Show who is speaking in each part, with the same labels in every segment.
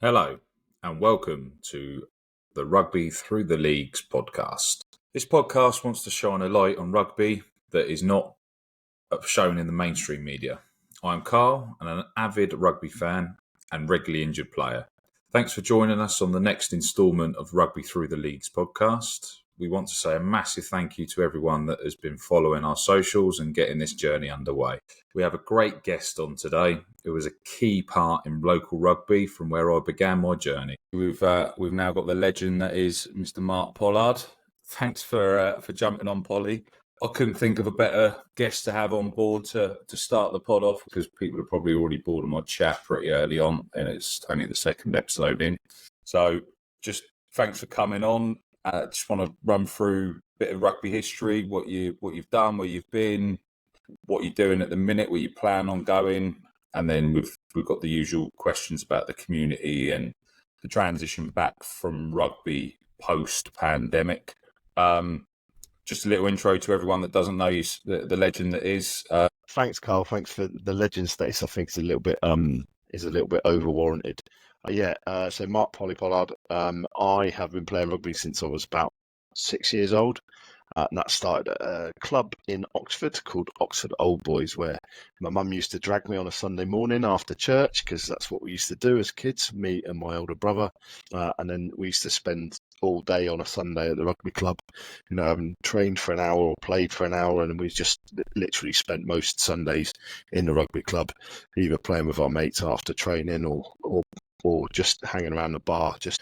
Speaker 1: Hello, and welcome to the Rugby Through the Leagues podcast. This podcast wants to shine a light on rugby that is not shown in the mainstream media. I'm Carl, and an avid rugby fan and regularly injured player. Thanks for joining us on the next instalment of Rugby Through the Leagues podcast. We want to say a massive thank you to everyone that has been following our socials and getting this journey underway. We have a great guest on today who was a key part in local rugby from where I began my journey. We've now got the legend that is Mr. Mark Pollard. Thanks for jumping on, Polly. I couldn't think of a better guest to have on board to start the pod off, because people are probably already bored of my chat pretty early on, and it's only the second episode in. So just thanks for coming on. Just want to run through a bit of rugby history, what you've done, where you've been, what you're doing at the minute, where you plan on going, and then we've got the usual questions about the community and the transition back from rugby post-pandemic. Just a little intro to everyone that doesn't know you, the legend that is.
Speaker 2: Thanks, Carl. Thanks for the legend status. I think it's a little bit over warranted. So Mark Pollard. I have been playing rugby since I was about 6 years old. And that started at a club in Oxford called Oxford Old Boys, where my mum used to drag me on a Sunday morning after church, because that's what we used to do as kids, me and my older brother. And then we used to spend all day on a Sunday at the rugby club, having trained for an hour or played for an hour, and we just literally spent most Sundays in the rugby club, either playing with our mates after training or just hanging around the bar, just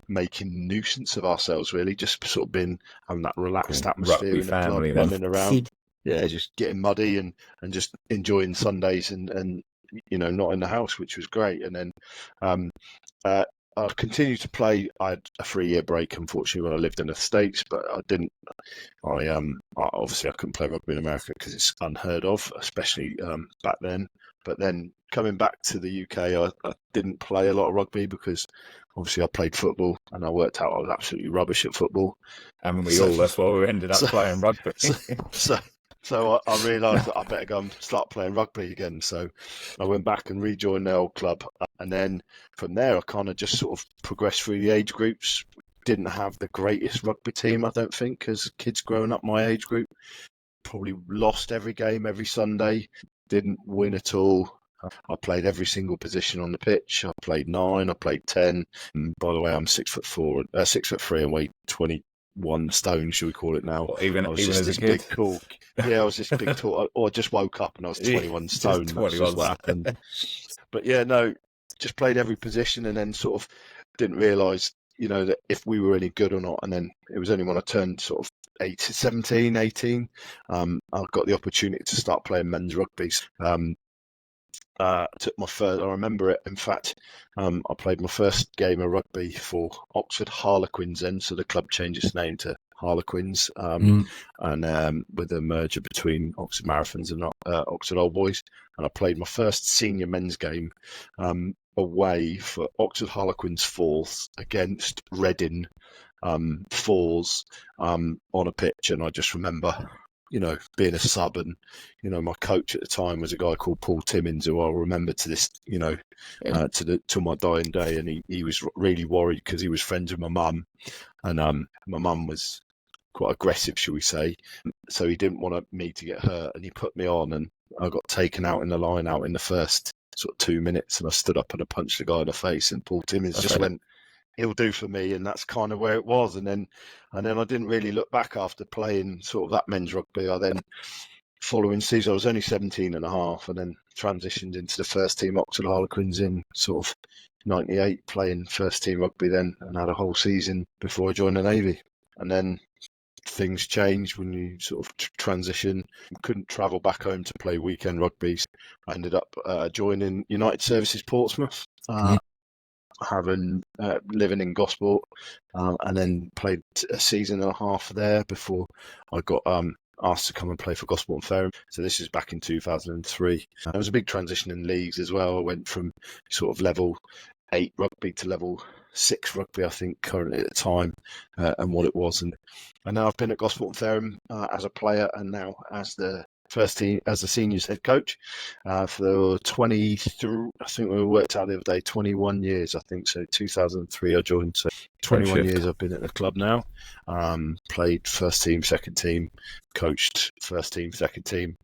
Speaker 2: making nuisance of ourselves, really, just sort of having that relaxed atmosphere
Speaker 1: Rugby
Speaker 2: in the club, running around, just getting muddy and just enjoying Sundays and not in the house, which was great. And then I continued to play. I had a 3-year break, unfortunately, when I lived in the States, but I didn't. Obviously I couldn't play rugby in America because it's unheard of, especially back then. But then coming back to the UK, I didn't play a lot of rugby because obviously I played football, and I worked out I was absolutely rubbish at football.
Speaker 1: And that's why we ended up playing rugby.
Speaker 2: So I realised that I better go and start playing rugby again. So I went back and rejoined the old club. And then from there, I kind of just sort of progressed through the age groups. Didn't have the greatest rugby team, I don't think, as kids growing up my age group. Probably lost every game every Sunday. Didn't win at all. I played every single position on the pitch. I played 9, I played 10. And by the way, I'm 6'3" and weigh 21 stone, should we call it now?
Speaker 1: Even as a kid?
Speaker 2: Big, tall. Yeah, I was this big tall. Or I just woke up and I was 21 stone. That's just what happened. But yeah, no, just played every position, and then sort of didn't realise, that if we were any good or not. And then it was only when I turned sort of 17, 18, I got the opportunity to start playing men's rugby. Took my first, I remember it, in fact, I played my first game of rugby for Oxford Harlequins then, so the club changed its name to Harlequins, and with a merger between Oxford Marathons and Oxford Old Boys, and I played my first senior men's game away for Oxford Harlequins fourth against Reading fours on a pitch, and I just remember being a sub, and my coach at the time was a guy called Paul Timmins, who I'll remember to this, to my dying day. And he was really worried because he was friends with my mum, and my mum was quite aggressive, shall we say. So he didn't want me to get hurt, and he put me on, and I got taken out in the line out in the first sort of 2 minutes, and I stood up and I punched the guy in the face, and Paul Timmins just went, "He'll do for me," and that's kind of where it was. And then I didn't really look back after playing sort of that men's rugby. I then, following season, I was only 17 and a half, and then transitioned into the first team Oxford Harlequins in sort of 98, playing first team rugby then, and had a whole season before I joined the Navy. And then things changed when you sort of transition. Couldn't travel back home to play weekend rugby. I ended up joining United Services Portsmouth. Living in Gosport, and then played a season and a half there before I got asked to come and play for Gosport and Fareham. So this is back in 2003. There was a big transition in leagues as well. I went from sort of level 8 rugby to level 6 rugby, I think, currently at the time, and what it was. And now I've been at Gosport and Fareham as a player, and now as the first team as a seniors head coach for 23. I think we worked out the other day, 21 years. I think so. 2003 I joined. So 21 years I've been at the club now. Played first team, second team, coached first team, second team,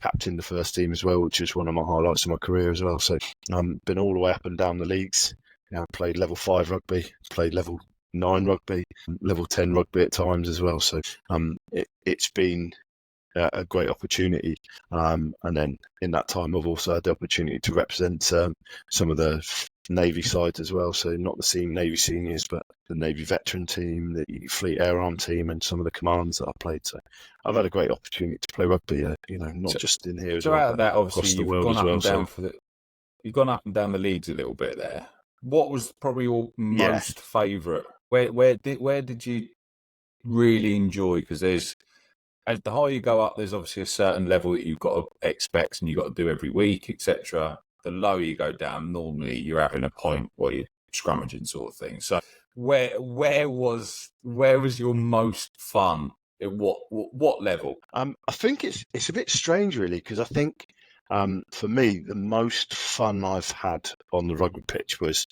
Speaker 2: captained the first team as well, which is one of my highlights of my career as well. So been all the way up and down the leagues. Played level 5 rugby, played level 9 rugby, level 10 rugby at times as well. So it's been a great opportunity. And then in that time, I've also had the opportunity to represent some of the Navy sides as well. So not the same Navy seniors, but the Navy veteran team, the Fleet Air Arm team, and some of the commands that I played. So I've had a great opportunity to play rugby, not just in here as well.
Speaker 1: So out of that, obviously, you've gone up and down
Speaker 2: so.
Speaker 1: You've gone up and down the leagues a little bit there. What was probably your most favourite? Where did you really enjoy? Because as the higher you go up, there's obviously a certain level that you've got to expect and you've got to do every week, etc. The lower you go down, normally you're having a point where you're scrummaging sort of thing. So where was your most fun? At what level?
Speaker 2: I think it's a bit strange, really, because I think for me the most fun I've had on the rugby pitch was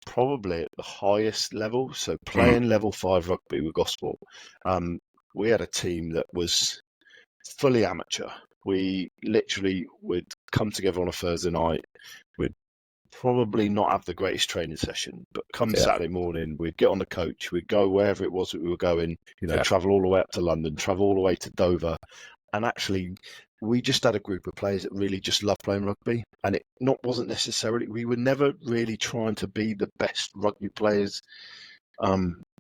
Speaker 2: probably at the highest level. So playing level 5 rugby with Gosport. We had a team that was fully amateur. We literally would come together on a Thursday night. We'd probably not have the greatest training session, but come Saturday morning, we'd get on the coach, we'd go wherever it was that we were going, travel all the way up to London, travel all the way to Dover. And actually, we just had a group of players that really just loved playing rugby. And wasn't necessarily, we were never really trying to be the best rugby players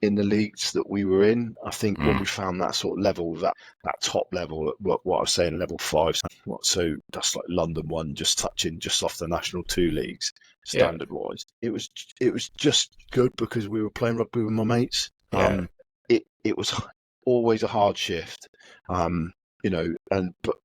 Speaker 2: in the leagues that we were in. I think when we found that sort of level, that top level, what I was saying, level 5, so that's like London 1, just touching just off the National 2 leagues, standard wise. It was just good because we were playing rugby with my mates. It was always a hard shift, but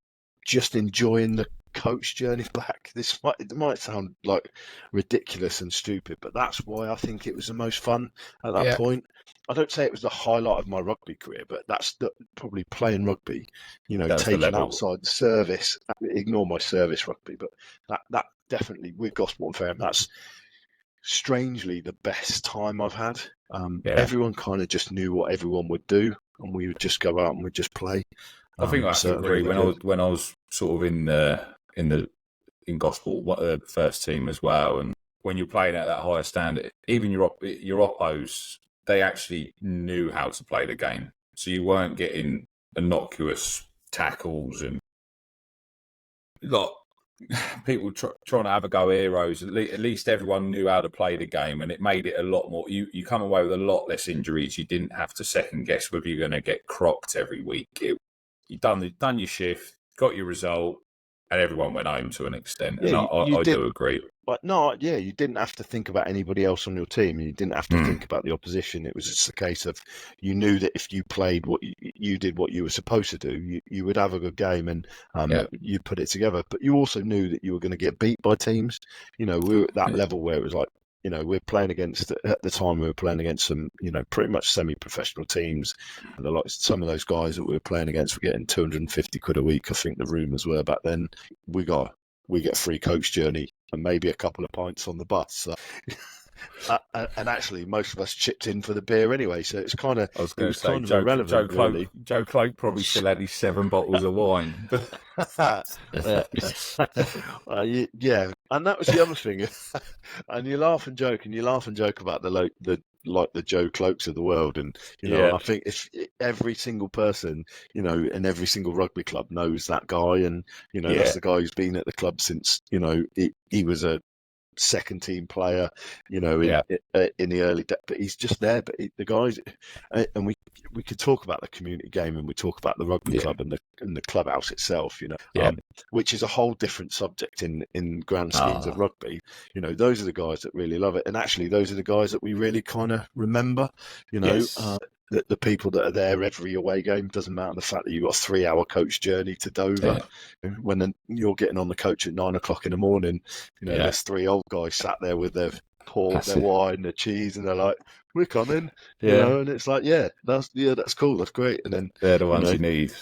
Speaker 2: just enjoying the coach journey back. It might sound like ridiculous and stupid, but that's why I think it was the most fun at that point. I don't say it was the highlight of my rugby career, but that's probably playing rugby, taking outside the service, ignore my service rugby, but that definitely with Gosport and Fareham, that's strangely the best time I've had. Everyone kind of just knew what everyone would do, and we would just go out and we'd just play.
Speaker 1: I think I have to agree. When I was sort of in Gosport, the first team as well, and when you're playing at that higher standard, even your oppos, they actually knew how to play the game, so you weren't getting innocuous tackles and people trying to have a go heroes. At least everyone knew how to play the game, and it made it a lot more. You come away with a lot less injuries. You didn't have to second guess whether you're going to get crocked every week. You done your shift, got your result, and everyone went home to an extent. And I do agree.
Speaker 2: But you didn't have to think about anybody else on your team. You didn't have to think about the opposition. It was just a case of you knew that if you played what you did, what you were supposed to do, you would have a good game and you'd put it together. But you also knew that you were going to get beat by teams. We were at that level where it was like, we're playing against, at the time we were playing against some, pretty much semi-professional teams. And some of those guys that we were playing against were getting 250 quid a week. I think the rumours were back then. We get a free coach journey and maybe a couple of pints on the bus. So, and actually, most of us chipped in for the beer anyway. So it's kind of, irrelevant.
Speaker 1: Joe Cloak probably still had his 7 bottles of wine.
Speaker 2: And that was the other thing. And you laugh and joke about the Joe Cloaks of the world, and I think if every single person in every single rugby club knows that guy, and that's the guy who's been at the club since he was a second team player, in the early days, but he's just there. But the guys, and we could talk about the community game, and we talk about the rugby club and the clubhouse itself, which is a whole different subject in grand schemes of rugby. Those are the guys that really love it, and actually those are the guys that we really kind of remember. The people that are there every away game. Doesn't matter the fact that you've got a 3-hour coach journey to Dover. When you're getting on the coach at 9 o'clock in the morning, there's 3 old guys sat there with their pork, their wine, their cheese, and they're like, "We're coming," and it's like, that's cool, that's great. And then
Speaker 1: they're the ones you need.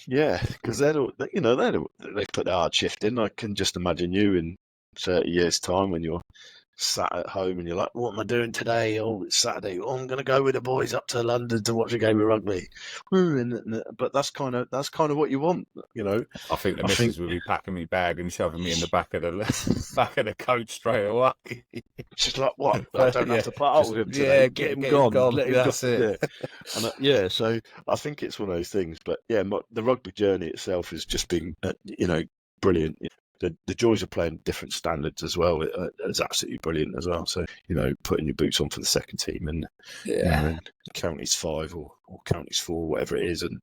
Speaker 2: Yeah, because they put the hard shift in. I can just imagine you in 30 years' time when you're sat at home and you're like, what am I doing today? Oh, it's Saturday. Oh, I'm going to go with the boys up to London to watch a game of rugby. But that's kind of what you want, you know.
Speaker 1: I think the
Speaker 2: I think
Speaker 1: missus would be packing me bag and shoving me in the back of the back of the coach straight away.
Speaker 2: she's like, what? I don't have to put up with him today. Get him gone. Let him
Speaker 1: That's
Speaker 2: go.
Speaker 1: it.
Speaker 2: Yeah. And so I think it's one of those things. But yeah, the rugby journey itself has just been, brilliant. The joys of playing different standards as well is absolutely brilliant as well. So, putting your boots on for the second team and, in counties 5 or counties 4, whatever it is, and,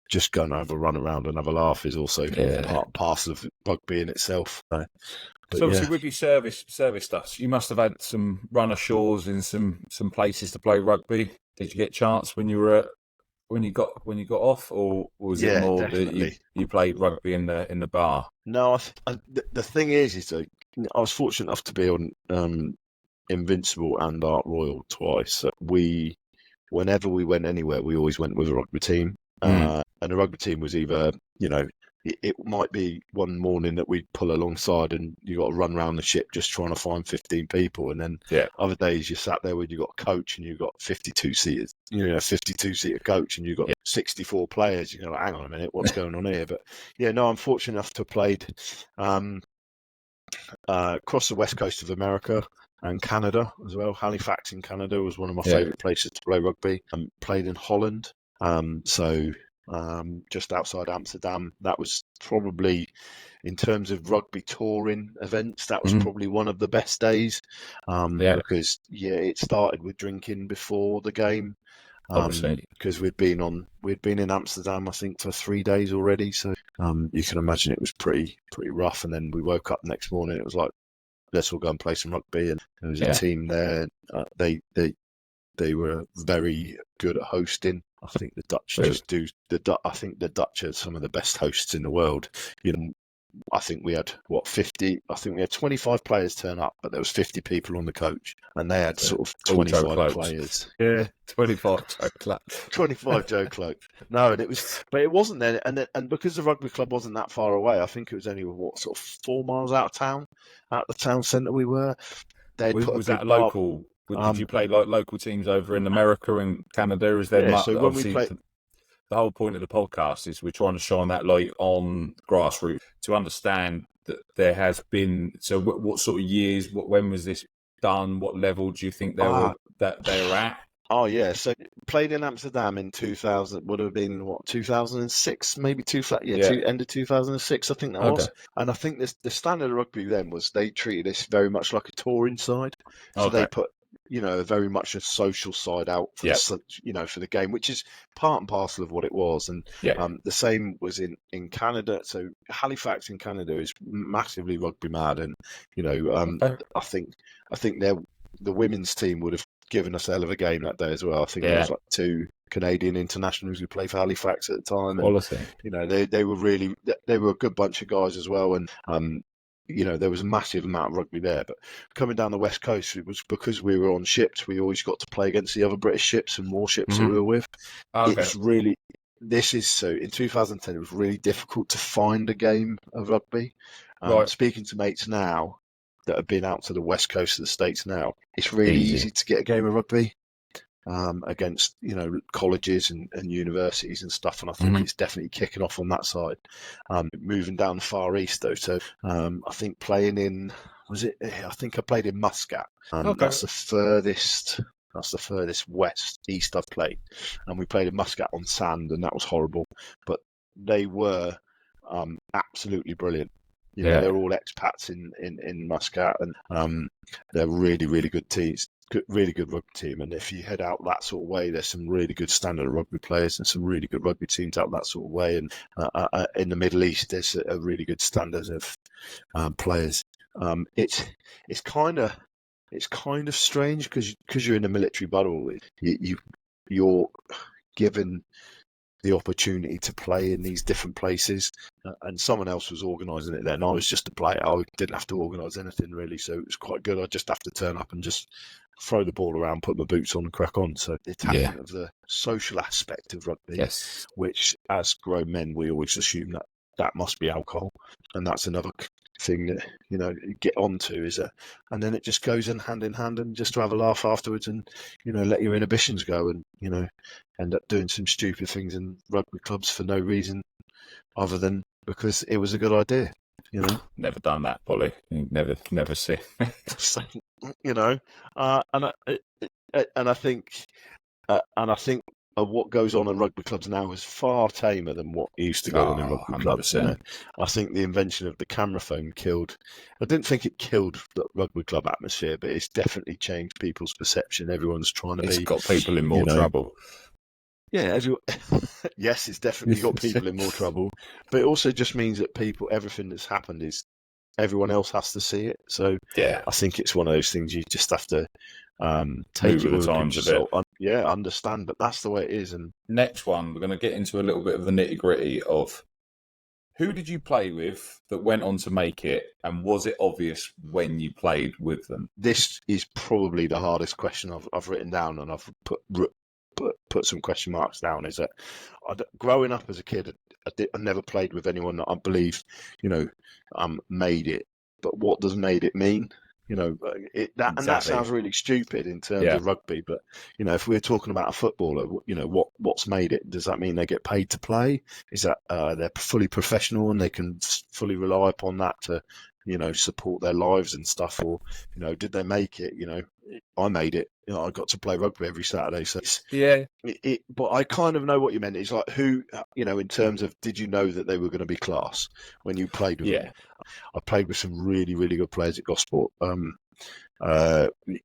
Speaker 2: just going to have a run around and have a laugh is also part and parcel of rugby in itself.
Speaker 1: So obviously with your service stuff, you must have had some run ashores in some places to play rugby. Did you get a chance when you were when you got off, or was it more
Speaker 2: definitely.
Speaker 1: that you played rugby in the bar?
Speaker 2: No, the thing is I was fortunate enough to be on Invincible and Art Royal twice. So whenever we went anywhere, we always went with a rugby team. And the rugby team was either, it might be one morning that we'd pull alongside and you got to run around the ship just trying to find 15 people. And then other days you sat there when you got a coach and you got 52 seaters, 52-seater coach and you got 64 players. You're like, hang on a minute, what's going on here? But yeah, no, I'm fortunate enough to have played across the west coast of America and Canada as well. Halifax in Canada was one of my favourite places to play rugby. Played in Holland. Just outside Amsterdam. That was probably, in terms of rugby touring events, that was probably one of the best days. Because it started with drinking before the game. Because we'd been in Amsterdam, I think, for 3 days already. So you can imagine it was pretty rough. And then we woke up the next morning. It was like, let's all go and play some rugby. And there was a team there. They were very good at hosting. I think the Dutch just do I think the Dutch are some of the best hosts in the world. I think we had 50. I think we had 25 players turn up, but there was 50 people on the coach, and they had sort of 25 players. Yeah,
Speaker 1: 25 Joe Cloak.
Speaker 2: 25 Joe Cloak. No, and it wasn't then, and because the rugby club wasn't that far away, I think it was only sort of 4 miles out of town, out the town centre we were.
Speaker 1: Was that local? Did you play like local teams over in America and Canada? Is there much?
Speaker 2: So when we played,
Speaker 1: the whole point of the podcast is we're trying to shine that light on grassroots to understand that there has been. So what sort of years? When was this done? What level do you think they were at?
Speaker 2: Oh yeah, so played in Amsterdam in 2000. Would have been 2006, maybe end of 2006. I think that was. And I think the standard of rugby then was they treated this very much like a touring side. So they put very much a social side out for for the game, which is part and parcel of what it was. And the same was in Canada. So Halifax in Canada is massively rugby mad, and I think the women's team would have given us a hell of a game that day as well. I think there was like 2 Canadian internationals who played for Halifax at the time. And, they were a good bunch of guys as well. And there was a massive amount of rugby there. But coming down the west coast, it was because we were on ships. We always got to play against the other British ships and warships that we were with. It's really. In 2010, it was really difficult to find a game of rugby. Speaking to mates now that have been out to the west coast of the States now, it's really easy to get a game of rugby against colleges and universities and stuff, and I think it's definitely kicking off on that side. Moving down the far east though, so I think playing in I think I played in Muscat. That's the furthest east I've played, and we played in Muscat on sand, and that was horrible, but they were absolutely brilliant. They're all expats in Muscat, and they're really, really good teams. Really good rugby team, and if you head out that sort of way, there's some really good standard rugby players and some really good rugby teams out that sort of way. And in the Middle East, there's a really good standard of players. It's kind of strange because you're in a military bubble. You're given the opportunity to play in these different places, and someone else was organising it then. I was just a player. I didn't have to organise anything really, so it was quite good. I just have to turn up and just throw the ball around, put my boots on and crack on. So the attachment of the social aspect of rugby, which as grown men, we always assume that must be alcohol. And that's another thing that, you get onto and then it just goes in hand, and just to have a laugh afterwards and, let your inhibitions go and, end up doing some stupid things in rugby clubs for no reason other than because it was a good idea.
Speaker 1: Never done that, Polly. Never see.
Speaker 2: So, and I think what goes on in rugby clubs now is far tamer than what used to go on in rugby clubs. I think the invention of the camera phone killed. I didn't think it killed the rugby club atmosphere, but it's definitely changed people's perception. Everyone's trying to
Speaker 1: It's got people in more trouble.
Speaker 2: Yeah, yes, it's definitely got people in more trouble, but it also just means that everything that's happened is everyone else has to see it. So I think it's one of those things you just have to take it with the times a bit. Understand, but that's the way it is. And
Speaker 1: next one, we're going to get into a little bit of the nitty gritty of who did you play with that went on to make it, and was it obvious when you played with them?
Speaker 2: This is probably the hardest question I've written down, and I've put some question marks down. Is that growing up as a kid, I never played with anyone that I believe, made it. But what does made it mean? And that sounds really stupid in terms of rugby. But if we're talking about a footballer, what's made it? Does that mean they get paid to play? Is that they're fully professional and they can fully rely upon that to support their lives and stuff? Or did they make it? I made it. I got to play rugby every Saturday. So but I kind of know what you meant. It's like who, in terms of, did you know that they were going to be class when you played with them? I played with some really, really good players at Gosport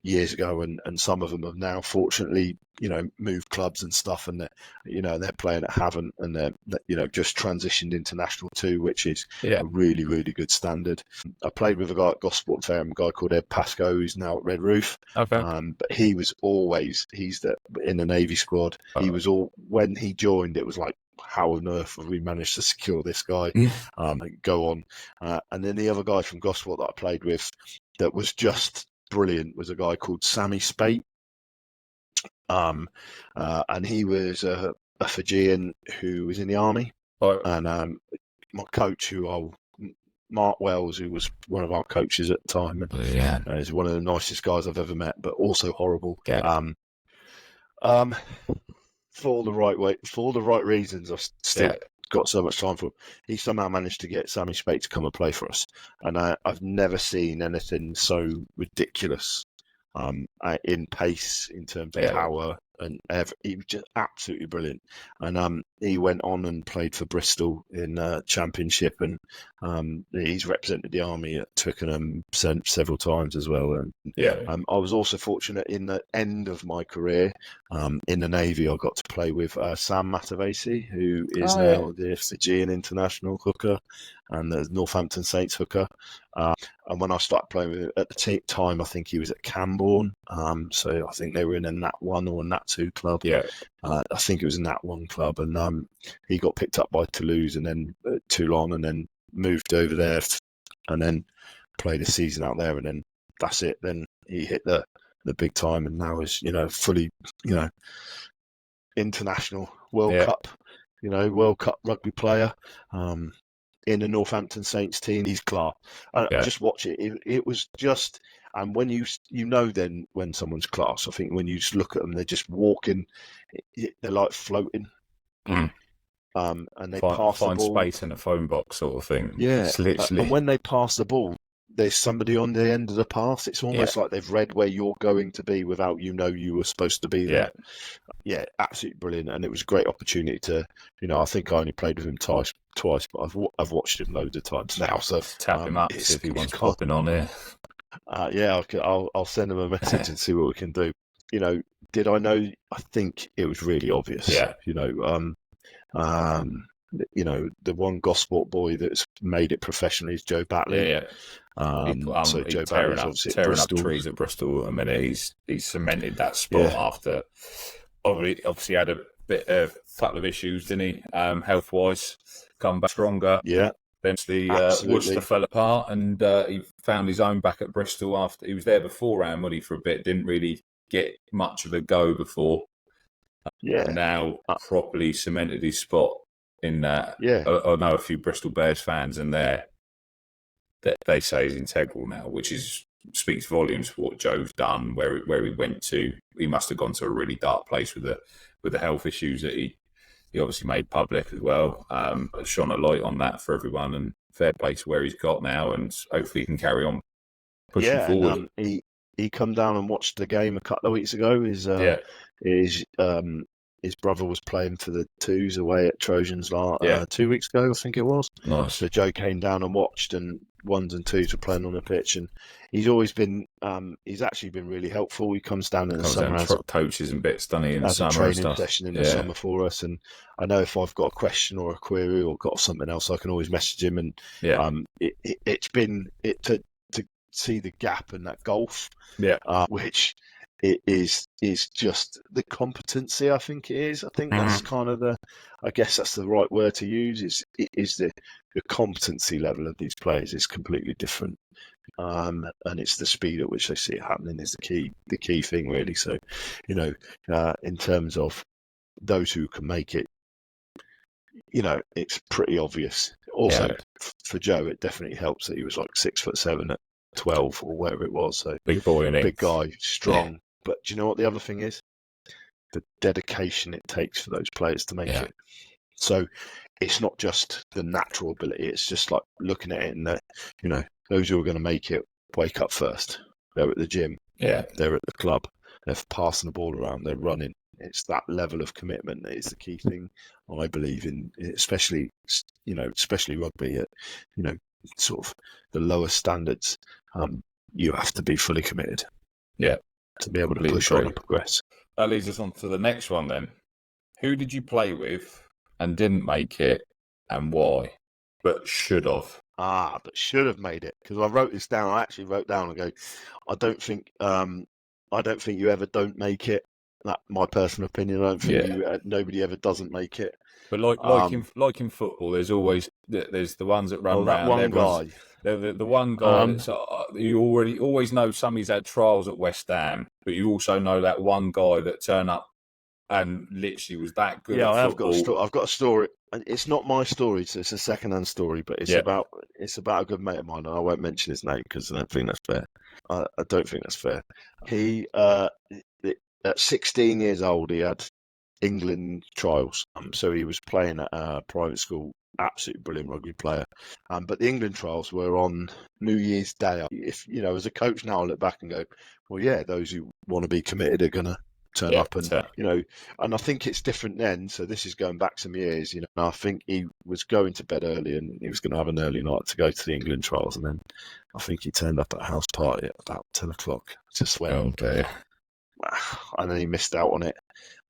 Speaker 2: years ago, and some of them have now, fortunately, moved clubs and stuff, and they're playing at Havant, and they're just transitioned into National 2, which is a really, really good standard. I played with a guy at Gosport Fair, a guy called Ed Pascoe, who's now at Red Roof.
Speaker 1: Okay.
Speaker 2: But he was always in the Navy squad. He was when he joined, it was like, how on earth have we managed to secure this guy? Go on. And then the other guy from Gosport that I played with that was just brilliant was a guy called Sammy Spate. And he was a Fijian who was in the army. And my coach, Mark Wells, who was one of our coaches at the time, and is one of the nicest guys I've ever met, but also horrible. For the right reasons, I've still got so much time for him. He somehow managed to get Sammy Spate to come and play for us, and I've never seen anything so ridiculous in pace, in terms of power, and he was just absolutely brilliant. And he went on and played for Bristol in Championship, and he's represented the Army at Twickenham several times as well. And I was also fortunate in the end of my career in the Navy. I got to play with Sam Matavesi, who is now the Fijian international hooker and the Northampton Saints hooker. And when I started playing with him at the time, I think he was at Camborne. So I think they were in a Nat 1 or a Nat 2 club. I think it was a Nat 1 club. And he got picked up by Toulouse and then Toulon, and then moved over there and then played a season out there. And then that's it. Then he hit the big time, and now is, fully, international World Cup, World Cup rugby player. In the Northampton Saints team, he's class. Just watch it. It was just, and when then when someone's class, I think when you just look at them, they're just walking, they're like floating. And they pass the ball.
Speaker 1: Find space in a phone box sort of thing.
Speaker 2: Yeah,
Speaker 1: it's literally.
Speaker 2: And when they pass the ball, there's somebody on the end of the pass. It's almost like they've read where you're going to be without you were supposed to be there. Yeah, absolutely brilliant. And it was a great opportunity to, I think I only played with him twice, but I've watched him loads of times now. So
Speaker 1: tap him up, see if he wants popping on here.
Speaker 2: I'll send him a message and see what we can do. Did I know? I think it was really obvious. The one Gosport boy that's made it professionally is Joe Batley.
Speaker 1: So Joe Batley's tearing up trees at Bristol. I mean, he's cemented that spot after obviously had a couple of issues, didn't he? Health wise, come back stronger. Then the
Speaker 2: Absolutely.
Speaker 1: Worcester fell apart, and he found his own back at Bristol after he was there beforehand, wasn't he, for a bit? Didn't really get much of a go before.
Speaker 2: Yeah.
Speaker 1: Now properly cemented his spot in that.
Speaker 2: Yeah.
Speaker 1: I know a few Bristol Bears fans, and that they say is integral now, which speaks volumes for what Joe's done, where he went to. He must have gone to a really dark place with the health issues that he obviously made public as well. Shone a light on that for everyone, and fair play to where he's got now, and hopefully he can carry on pushing forward.
Speaker 2: And he come down and watched the game a couple of weeks ago. His brother was playing for the Twos away at Trojans 2 weeks ago, I think it was.
Speaker 1: Nice.
Speaker 2: So Joe came down and watched, and ones and twos were playing on the pitch, and he's always been he's actually been really helpful. He comes down in the summer as
Speaker 1: coaches and bits, doesn't he, in the summer,
Speaker 2: a training session in the summer for us. And I know if I've got a question or a query or got something else, I can always message him. And it's been to see the gap and that gulf, which it is just the competency. I think it is. I think that's kind of I guess that's the right word to use. It is the competency level of these players is completely different, and it's the speed at which they see it happening is the key thing, really. So, in terms of those who can make it, it's pretty obvious. Also, for Joe, it definitely helps that he was like 6'7" at 12 or whatever it was. So
Speaker 1: big boy,
Speaker 2: big guy, strong. Yeah. But do you know what the other thing is? The dedication it takes for those players to make it. So it's not just the natural ability. It's just like looking at it and those who are going to make it wake up first. They're at the gym. Yeah. They're at the club. They're passing the ball around. They're running. It's that level of commitment that is the key thing, I believe, in especially rugby at, sort of the lower standards. You have to be fully committed. Yeah. To be able to push on and progress.
Speaker 1: That leads us on to the next one then. Who did you play with and didn't make it, and why? But should have.
Speaker 2: But should have made it, because I wrote this down. I actually wrote down and go, I don't think you ever don't make it. That's my personal opinion. I don't think nobody ever doesn't make it.
Speaker 1: But like in football, there's the ones that run
Speaker 2: that
Speaker 1: round.
Speaker 2: One guy.
Speaker 1: The one guy that's you always know somebody's had trials at West Ham, but you also know that one guy that turned up and literally was that good.
Speaker 2: Yeah, I've got a story. It's not my story, so it's a second-hand story, but it's about a good mate of mine, and I won't mention his name because I don't think that's fair. I don't think that's fair. He at 16 years old, he had England trials, so he was playing at a private school. Absolutely brilliant rugby player, but the England trials were on New Year's Day. If as a coach now, I look back and go, well, yeah, those who want to be committed are gonna turn up, and and I think it's different then. So this is going back some years. I think he was going to bed early, and he was going to have an early night to go to the England trials, and then I think he turned up at a house party at about 10 o'clock. Just went, and then he missed out on it.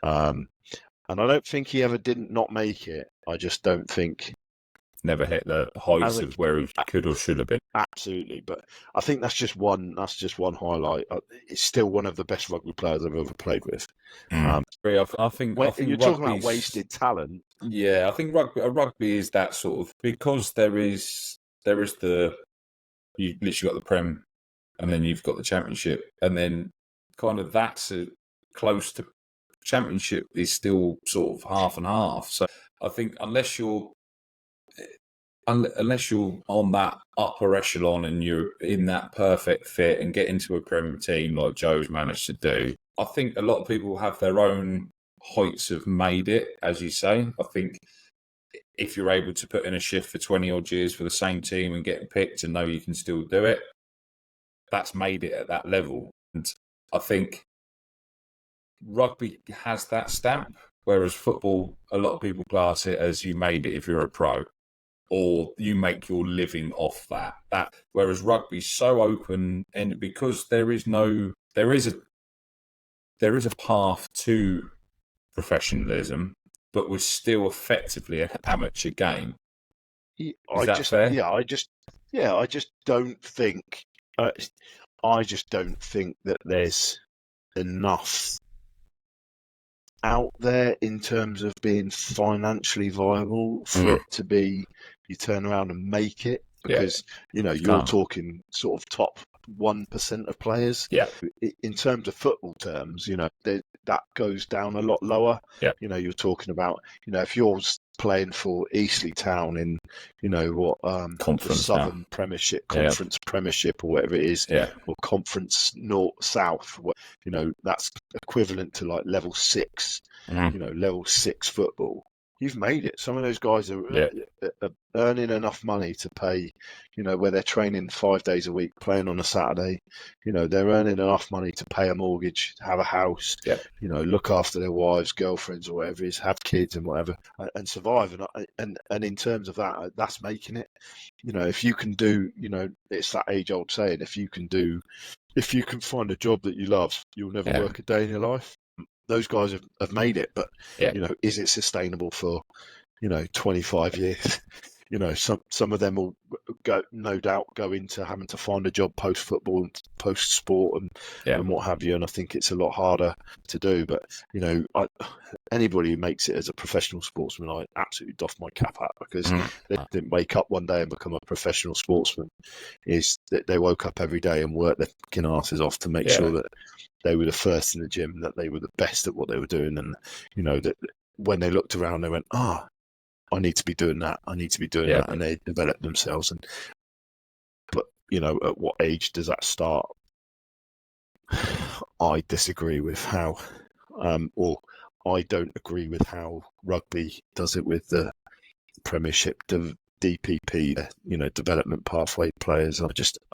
Speaker 2: And I don't think he ever didn't not make it. I just don't think
Speaker 1: never hit the heights of where he could or should have been.
Speaker 2: Absolutely, but I think that's just one highlight. It's still one of the best rugby players I've ever played with.
Speaker 1: I think
Speaker 2: you're talking about wasted talent.
Speaker 1: Yeah, I think rugby is that sort of, because there is you literally got the Prem, and then you've got the Championship, and then kind of that's close to Championship is still sort of half and half. So I think unless you're on that upper echelon and you're in that perfect fit and get into a Premier team like Joe's managed to do, I think a lot of people have their own heights have made it, as you say. I think if you're able to put in a shift for 20 odd years for the same team and get picked and know you can still do it, that's made it at that level. And I think rugby has that stamp, whereas football, a lot of people class it as you made it if you're a pro, or you make your living off that. Whereas rugby's so open, and because there is a path to professionalism, but we're still effectively an amateur game. Is that fair?
Speaker 2: Yeah, I just don't think. I just don't think that there's enough out there in terms of being financially viable for it to be you turn around and make it, because you're
Speaker 1: can't.
Speaker 2: talking sort of top 1% of players.
Speaker 1: Yeah.
Speaker 2: In terms of football terms, that goes down a lot lower.
Speaker 1: Yeah.
Speaker 2: You're talking about, if you're playing for Eastleigh Town in, the
Speaker 1: Conference
Speaker 2: Southern Premiership, Conference Premiership, or whatever it is, or Conference North South, that's equivalent to like level 6, level 6 football. You've made it. Some of those guys are earning enough money to pay, where they're training 5 days a week, playing on a Saturday. They're earning enough money to pay a mortgage, have a house, look after their wives, girlfriends, or whatever it is, have kids and whatever, and survive. And in terms of that, that's making it. If you can do, it's that age-old saying, if you can find a job that you love, you'll never work a day in your life. Those guys have made it, but is it sustainable for 25 years? Some of them will no doubt go into having to find a job post football and post sport and what have you. And I think it's a lot harder to do. But anybody who makes it as a professional sportsman, I absolutely doff my cap at, because they didn't wake up one day and become a professional sportsman. Is that they woke up every day and worked their fucking asses off to make sure that they were the first in the gym, that they were the best at what they were doing, and that when they looked around, they went, I need to be doing that. I need to be doing that, and they developed themselves. But at what age does that start? I disagree with how, or I don't agree with how rugby does it with the Premiership DPP, development pathway players.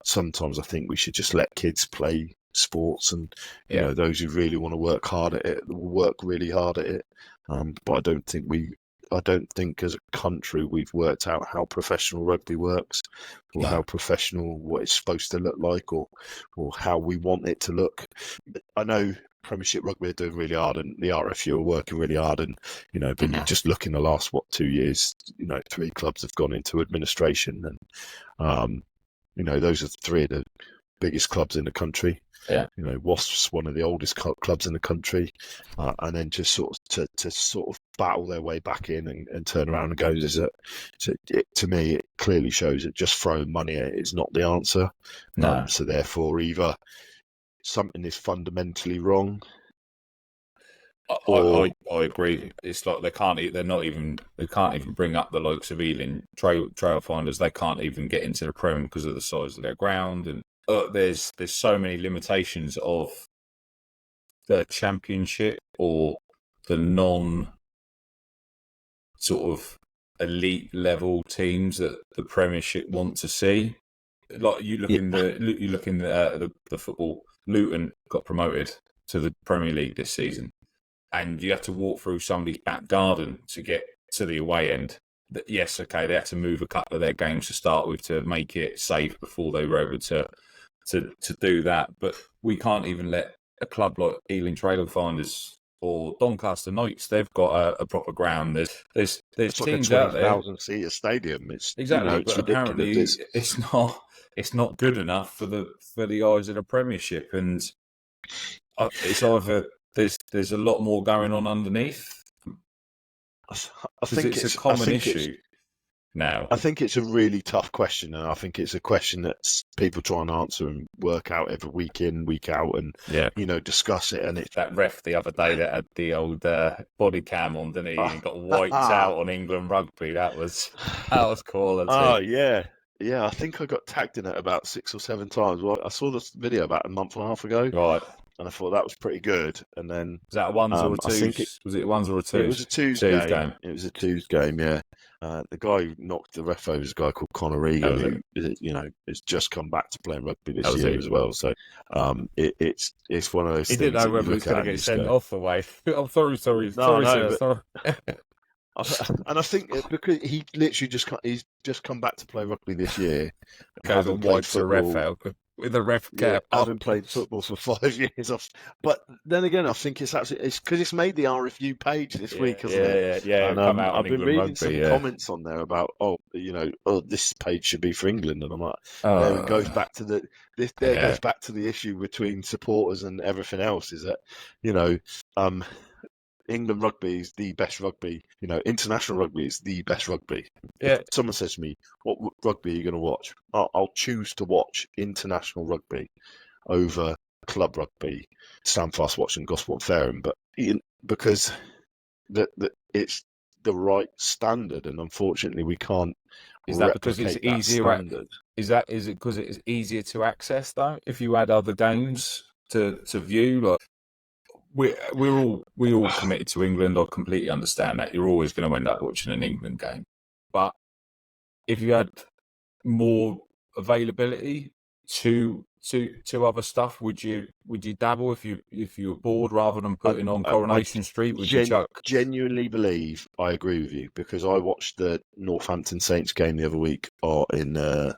Speaker 2: Sometimes I think we should just let kids play sports, and those who really want to work hard at it will work really hard at it. But I don't think as a country we've worked out how professional rugby works, or how professional what it's supposed to look like, or how we want it to look. I know Premiership rugby are doing really hard, and the RFU are working really hard, and but you just look in the last 2 years, 3 clubs have gone into administration, and those are 3 of the biggest clubs in the country. Wasps, one of the oldest clubs in the country, and then just sort of battle their way back in and turn around and go, to me, it clearly shows that just throwing money at it is not the answer. So therefore, either something is fundamentally wrong.
Speaker 1: I agree. It's like they can't even bring up the likes of Ealing Trailfinders. They can't even get into the Prem because of the size of their ground, and there's so many limitations of the Championship or the non sort of elite level teams that the Premiership want to see. Like you look in the football. Luton got promoted to the Premier League this season, and you have to walk through somebody's back garden to get to the away end. Yes, okay, they had to move a couple of their games to start with to make it safe before they were able to do that. But we can't even let a club like Ealing Trailfinders or Doncaster Knights, they've got a proper ground. There's
Speaker 2: it's
Speaker 1: teams
Speaker 2: like a
Speaker 1: out there.
Speaker 2: 20,000-seater stadium. It's
Speaker 1: exactly,
Speaker 2: it's
Speaker 1: but
Speaker 2: ridiculous.
Speaker 1: apparently it's not good enough for the eyes of the Premiership, and it's either there's a lot more going on underneath.
Speaker 2: I think
Speaker 1: it's a common issue now.
Speaker 2: I think it's a really tough question, and I think it's a question that people try and answer and work out every week in, week out, and discuss it. And
Speaker 1: that ref the other day that had the old body cam on, didn't he? And got wiped out on England rugby. That was quality.
Speaker 2: Oh yeah. I think I got tagged in it about 6 or 7 times. Well, I saw this video about a month and a half ago,
Speaker 1: right?
Speaker 2: And I thought that was pretty good. And then
Speaker 1: was that a ones or a twos? Was it a ones or a twos?
Speaker 2: It was a twos game. It was a twos game. Yeah. The guy who knocked the ref over is a guy called Conor Regan, who has just come back to playing rugby this year as well. So it's one of those.
Speaker 1: He
Speaker 2: things
Speaker 1: didn't know whether he was going to get sent off away. I'm sorry. Sorry.
Speaker 2: And I think because he literally he's just come back to play rugby this year.
Speaker 1: Having wiped the ref out with a ref cap.
Speaker 2: I haven't played football for 5 years. But then again, I think it's because it's made the RFU page this week, hasn't it?
Speaker 1: Yeah.
Speaker 2: And I've been reading some comments on there about this page should be for England, and I'm like, it goes back to goes back to the issue between supporters and everything else. Is that England rugby is the best rugby. International rugby is the best rugby.
Speaker 1: Yeah.
Speaker 2: If someone says to me, "What rugby are you going to watch?" I'll choose to watch international rugby over club rugby. Stand fast watching Gosport and Fareham, but because it's the right standard, and unfortunately we can't.
Speaker 1: Is that because it's
Speaker 2: replicate that
Speaker 1: easier?
Speaker 2: standard.
Speaker 1: Is it because it's easier to access though? If you had other games to view, like we all committed to England. I completely understand that. You're always going to end up watching an England game, but if you had more availability to other stuff, would you dabble if you were bored rather than putting on Coronation Street? Would you chuck?
Speaker 2: Genuinely believe I agree with you, because I watched the Northampton Saints game the other week in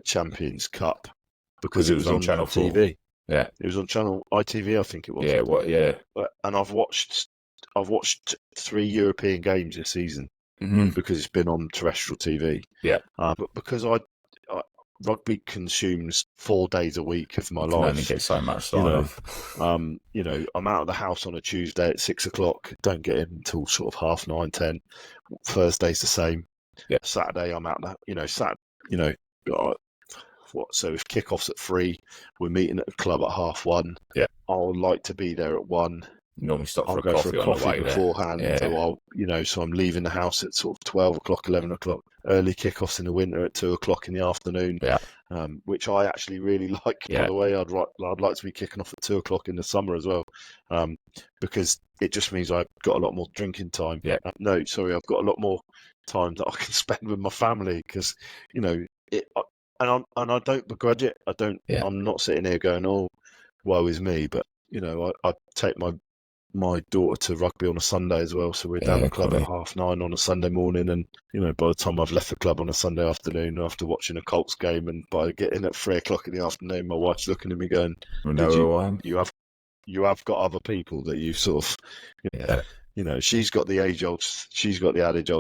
Speaker 2: Champions Cup because it was on
Speaker 1: Channel 4.
Speaker 2: TV.
Speaker 1: Yeah,
Speaker 2: it was on channel ITV, I think it was.
Speaker 1: Yeah,
Speaker 2: And I've watched 3 European games this season because it's been on terrestrial TV.
Speaker 1: Yeah,
Speaker 2: but because rugby consumes 4 days a week of my life.
Speaker 1: You only get so much time.
Speaker 2: I'm out of the house on a Tuesday at 6:00. Don't get in until sort of 9:30, 10. Thursday's the same.
Speaker 1: Yeah.
Speaker 2: Saturday I'm out. So if kickoff's at 3, we're meeting at the club at 1:30.
Speaker 1: Yeah.
Speaker 2: I'll like to be there at 1.
Speaker 1: You normally stop for
Speaker 2: I'll
Speaker 1: a
Speaker 2: go
Speaker 1: coffee
Speaker 2: for a
Speaker 1: on the way
Speaker 2: beforehand.
Speaker 1: there.
Speaker 2: Yeah. So I'm leaving the house at sort of 12:00, 11:00. Early kickoffs in the winter at 2:00 in the afternoon.
Speaker 1: Yeah.
Speaker 2: Which I actually really like.
Speaker 1: Yeah.
Speaker 2: By the way, I'd like to be kicking off at 2:00 in the summer as well, because it just means I've got a lot more drinking time.
Speaker 1: Yeah.
Speaker 2: I've got a lot more time that I can spend with my family, because and I don't begrudge it. I don't.
Speaker 1: Yeah.
Speaker 2: I'm not sitting here going, "Oh, woe is me," but I take my daughter to rugby on a Sunday as well, so we're down the club at 9:30 on a Sunday morning, and by the time I've left the club on a Sunday afternoon after watching a Colts game, and by getting at 3:00 in the afternoon, my wife's looking at me going, you have got other people that you sort of she's got the adage old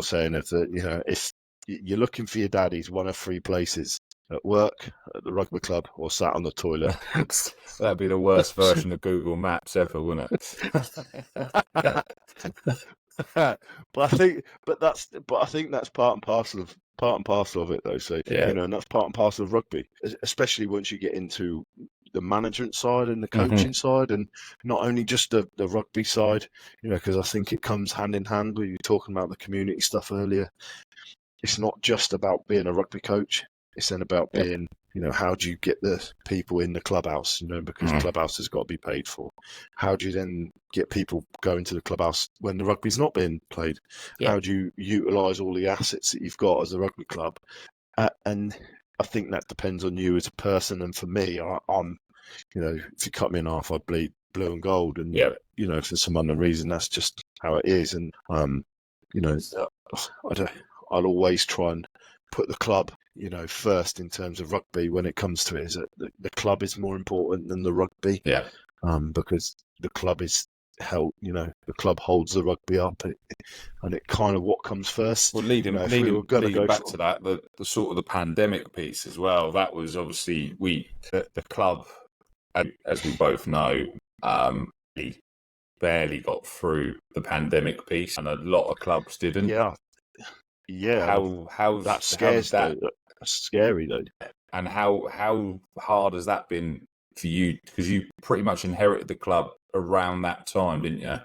Speaker 2: saying of that, if you're looking for your dad, he's one of 3 places: at work, at the rugby club, or sat on the toilet.
Speaker 1: That'd be the worst version of Google Maps ever, wouldn't it?
Speaker 2: But I think that's part and parcel of it, though. So and that's part and parcel of rugby, especially once you get into the management side and the coaching side, and not only just the rugby side. Because I think it comes hand in hand. We were talking about the community stuff earlier. It's not just about being a rugby coach. It's then about being, how do you get the people in the clubhouse, because clubhouse has got to be paid for. How do you then get people going to the clubhouse when the rugby's not being played? Yeah. How do you utilise all the assets that you've got as a rugby club? And I think that depends on you as a person. And for me, I'm, if you cut me in half, I bleed blue and gold. And, for some unknown reason, that's just how it is. And, I'll always try and put the club, first in terms of rugby when it comes to it. Is that the club is more important than the rugby. Yeah. Because the club is held, the club holds the rugby up, and it kind of what comes first.
Speaker 1: Well, leading back to that, the sort of the pandemic piece as well. That was obviously the club, as we both know, barely got through the pandemic piece, and a lot of clubs didn't.
Speaker 2: Yeah. How that scares that? That's scary though.
Speaker 1: And how hard has that been for you? Because you pretty much inherited the club around that time, didn't you?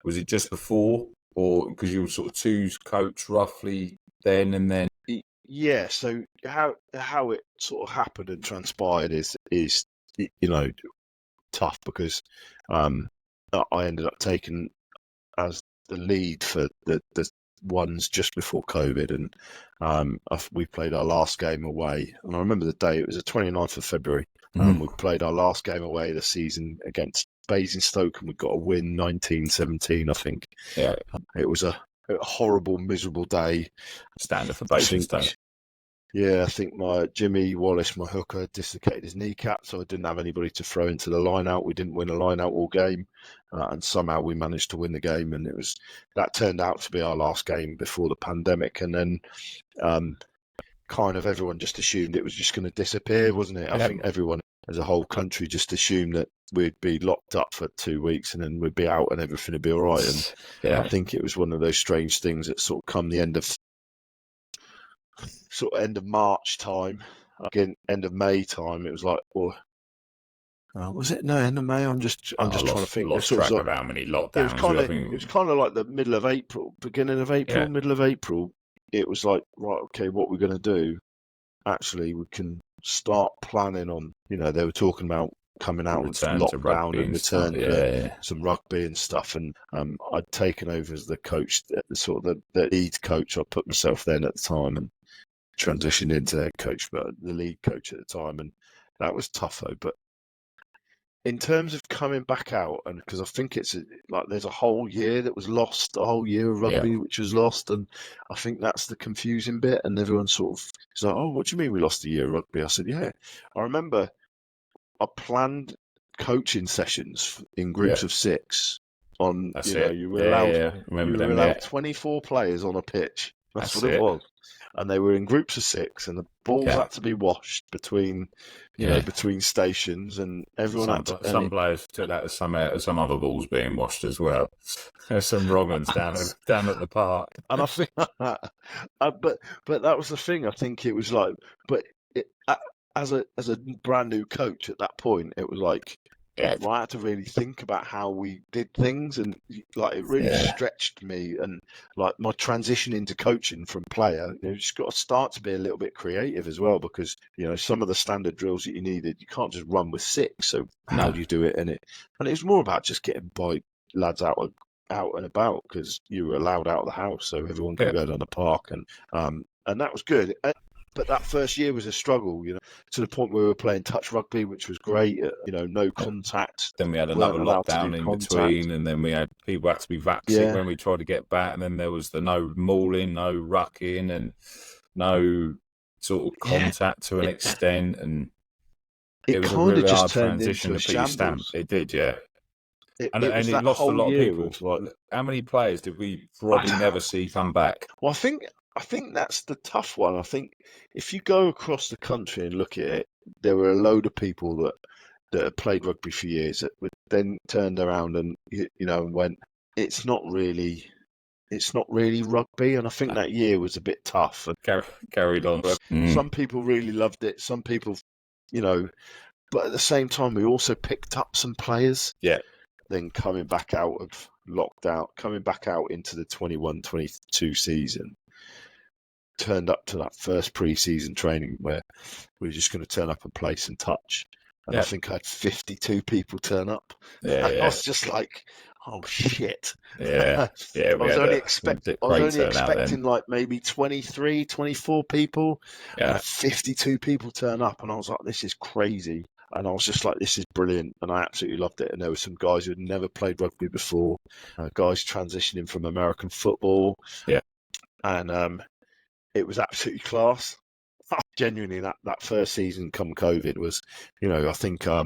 Speaker 1: Was it just before, or because you were sort of twos coach roughly then and then?
Speaker 2: Yeah. So how it sort of happened and transpired is tough, because I ended up taking as the lead for the ones just before COVID, and we played our last game away, and I remember the day. It was the 29th of February. We played our last game away of the season against Basingstoke, and we got a win 19-17, I think. Yeah, it was a horrible, miserable day.
Speaker 1: Standard for Basingstoke.
Speaker 2: Yeah, I think my Jimmy Wallace, my hooker, dislocated his kneecap, so I didn't have anybody to throw into the line-out. We didn't win a line-out all game, and somehow we managed to win the game, and that turned out to be our last game before the pandemic. And then kind of everyone just assumed it was just going to disappear, wasn't it? I think everyone as a whole country just assumed that we'd be locked up for 2 weeks and then we'd be out and everything would be all right. And I think it was one of those strange things that sort of come the end of March time, again end of May time. It was like, well, was it? No, end of May. I'm just trying to think.
Speaker 1: Lost track of how many lockdowns.
Speaker 2: It was kind of like the middle of April, beginning of April, middle of April. It was like, right, okay, what we're going to do? Actually, we can start planning on. They were talking about coming out of lockdown and return to some rugby and stuff. And I'd taken over as the coach, the lead coach. I put myself then at the time and transitioned into head coach, but the lead coach at the time, and that was tough though. But in terms of coming back out, and because I think it's like there's a whole year that was lost, a whole year of rugby which was lost, and I think that's the confusing bit. And everyone sort of is like, "Oh, what do you mean we lost a year of rugby?" I said, "Yeah, I remember I planned coaching sessions in groups of 6. On you were allowed 24 players on a pitch. That's what it was." And they were in groups of 6, and the balls had to be washed between stations, and everyone
Speaker 1: some players took that as some other balls being washed as well. There's some wrong ones down at the park.
Speaker 2: And I think, but that was the thing. I think it was like, as a brand new coach at that point, it was like, I had to really think about how we did things, and like it really stretched me, and like my transition into coaching from player, you just got to start to be a little bit creative as well, because some of the standard drills that you needed, you can't just run with 6. So how do you do it? And it was more about just getting lads out and about, because you were allowed out of the house, so everyone could go down the park, and that was good. But that first year was a struggle, to the point where we were playing touch rugby, which was great. No contact.
Speaker 1: Then we had another lockdown in between, and then we had people had to be vaccinated when we tried to get back, and then there was the no mauling, no rucking, and no sort of contact to an extent, and it was kind of just turned into a shambles. It did, yeah. And it lost a lot of people. Like, how many players did we probably never see come back?
Speaker 2: Well, I think that's the tough one. I think if you go across the country and look at it, there were a load of people that had played rugby for years that would then turned around and and went, it's not really rugby. And I think that year was a bit tough and
Speaker 1: carried on.
Speaker 2: Some people really loved it. Some people, but at the same time, we also picked up some players.
Speaker 1: Yeah.
Speaker 2: Then coming back out of lockdown, coming back out into the 21-22 season, turned up to that first pre-season training where we were just going to turn up and play some touch. And I think I had 52 people turn up. I was just like, oh shit.
Speaker 1: Yeah.
Speaker 2: I was only expecting like maybe 23, 24 people.
Speaker 1: Yeah.
Speaker 2: And 52 people turn up, and I was like, this is crazy. And I was just like, this is brilliant. And I absolutely loved it. And there were some guys who had never played rugby before, guys transitioning from American football.
Speaker 1: Yeah.
Speaker 2: And it was absolutely class. Genuinely, that first season come COVID was, I think I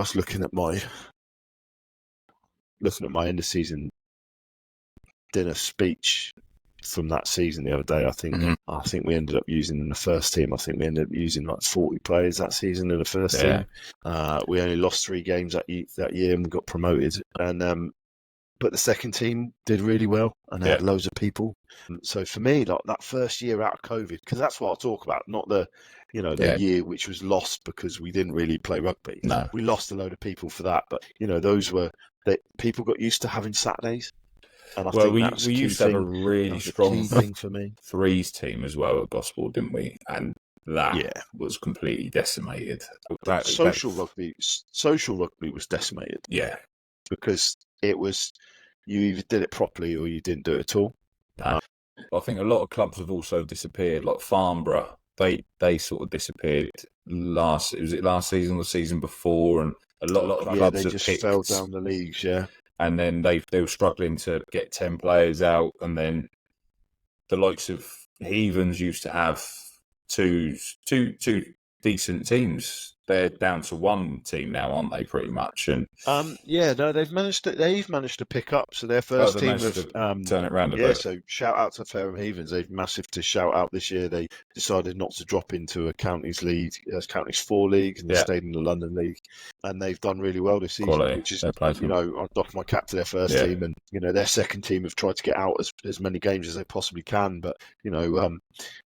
Speaker 2: was looking at my end of season dinner speech from that season the other day. I think we ended up using in the first team. I think we ended up using like 40 players that season in the first team. We only lost 3 games that year and we got promoted. And but the second team did really well, and they had loads of people. So for me, like that first year out of COVID, because that's what I talk about, not the year which was lost because we didn't really play rugby.
Speaker 1: No,
Speaker 2: we lost a load of people for that, but those were that people got used to having Saturdays. And I think
Speaker 1: we used to have a really strong
Speaker 2: thing for me.
Speaker 1: Threes team as well at Gospel, didn't we? And that was completely decimated.
Speaker 2: Social rugby was decimated.
Speaker 1: Yeah,
Speaker 2: because it was you either did it properly or you didn't do it at all.
Speaker 1: I think a lot of clubs have also disappeared. Like Farnborough, they sort of disappeared last season or the season before, and a lot of clubs
Speaker 2: they just fell down the leagues. Yeah.
Speaker 1: And then they were struggling to get 10 players out. And then the likes of Heathens used to have two decent teams they're down to one team now, aren't they? Pretty much. And
Speaker 2: no, they've managed to pick up. So their first
Speaker 1: they
Speaker 2: team
Speaker 1: managed
Speaker 2: of
Speaker 1: to turn it around a
Speaker 2: yeah.
Speaker 1: bit.
Speaker 2: So shout out to Fareham Heathens. They've massive to shout out this year. They decided not to drop into a counties league, counties 4 league, and they stayed in the London league, and they've done really well this season.
Speaker 1: Quality.
Speaker 2: Which is, I doff my cap to their first team, and their second team have tried to get out as many games as they possibly can. But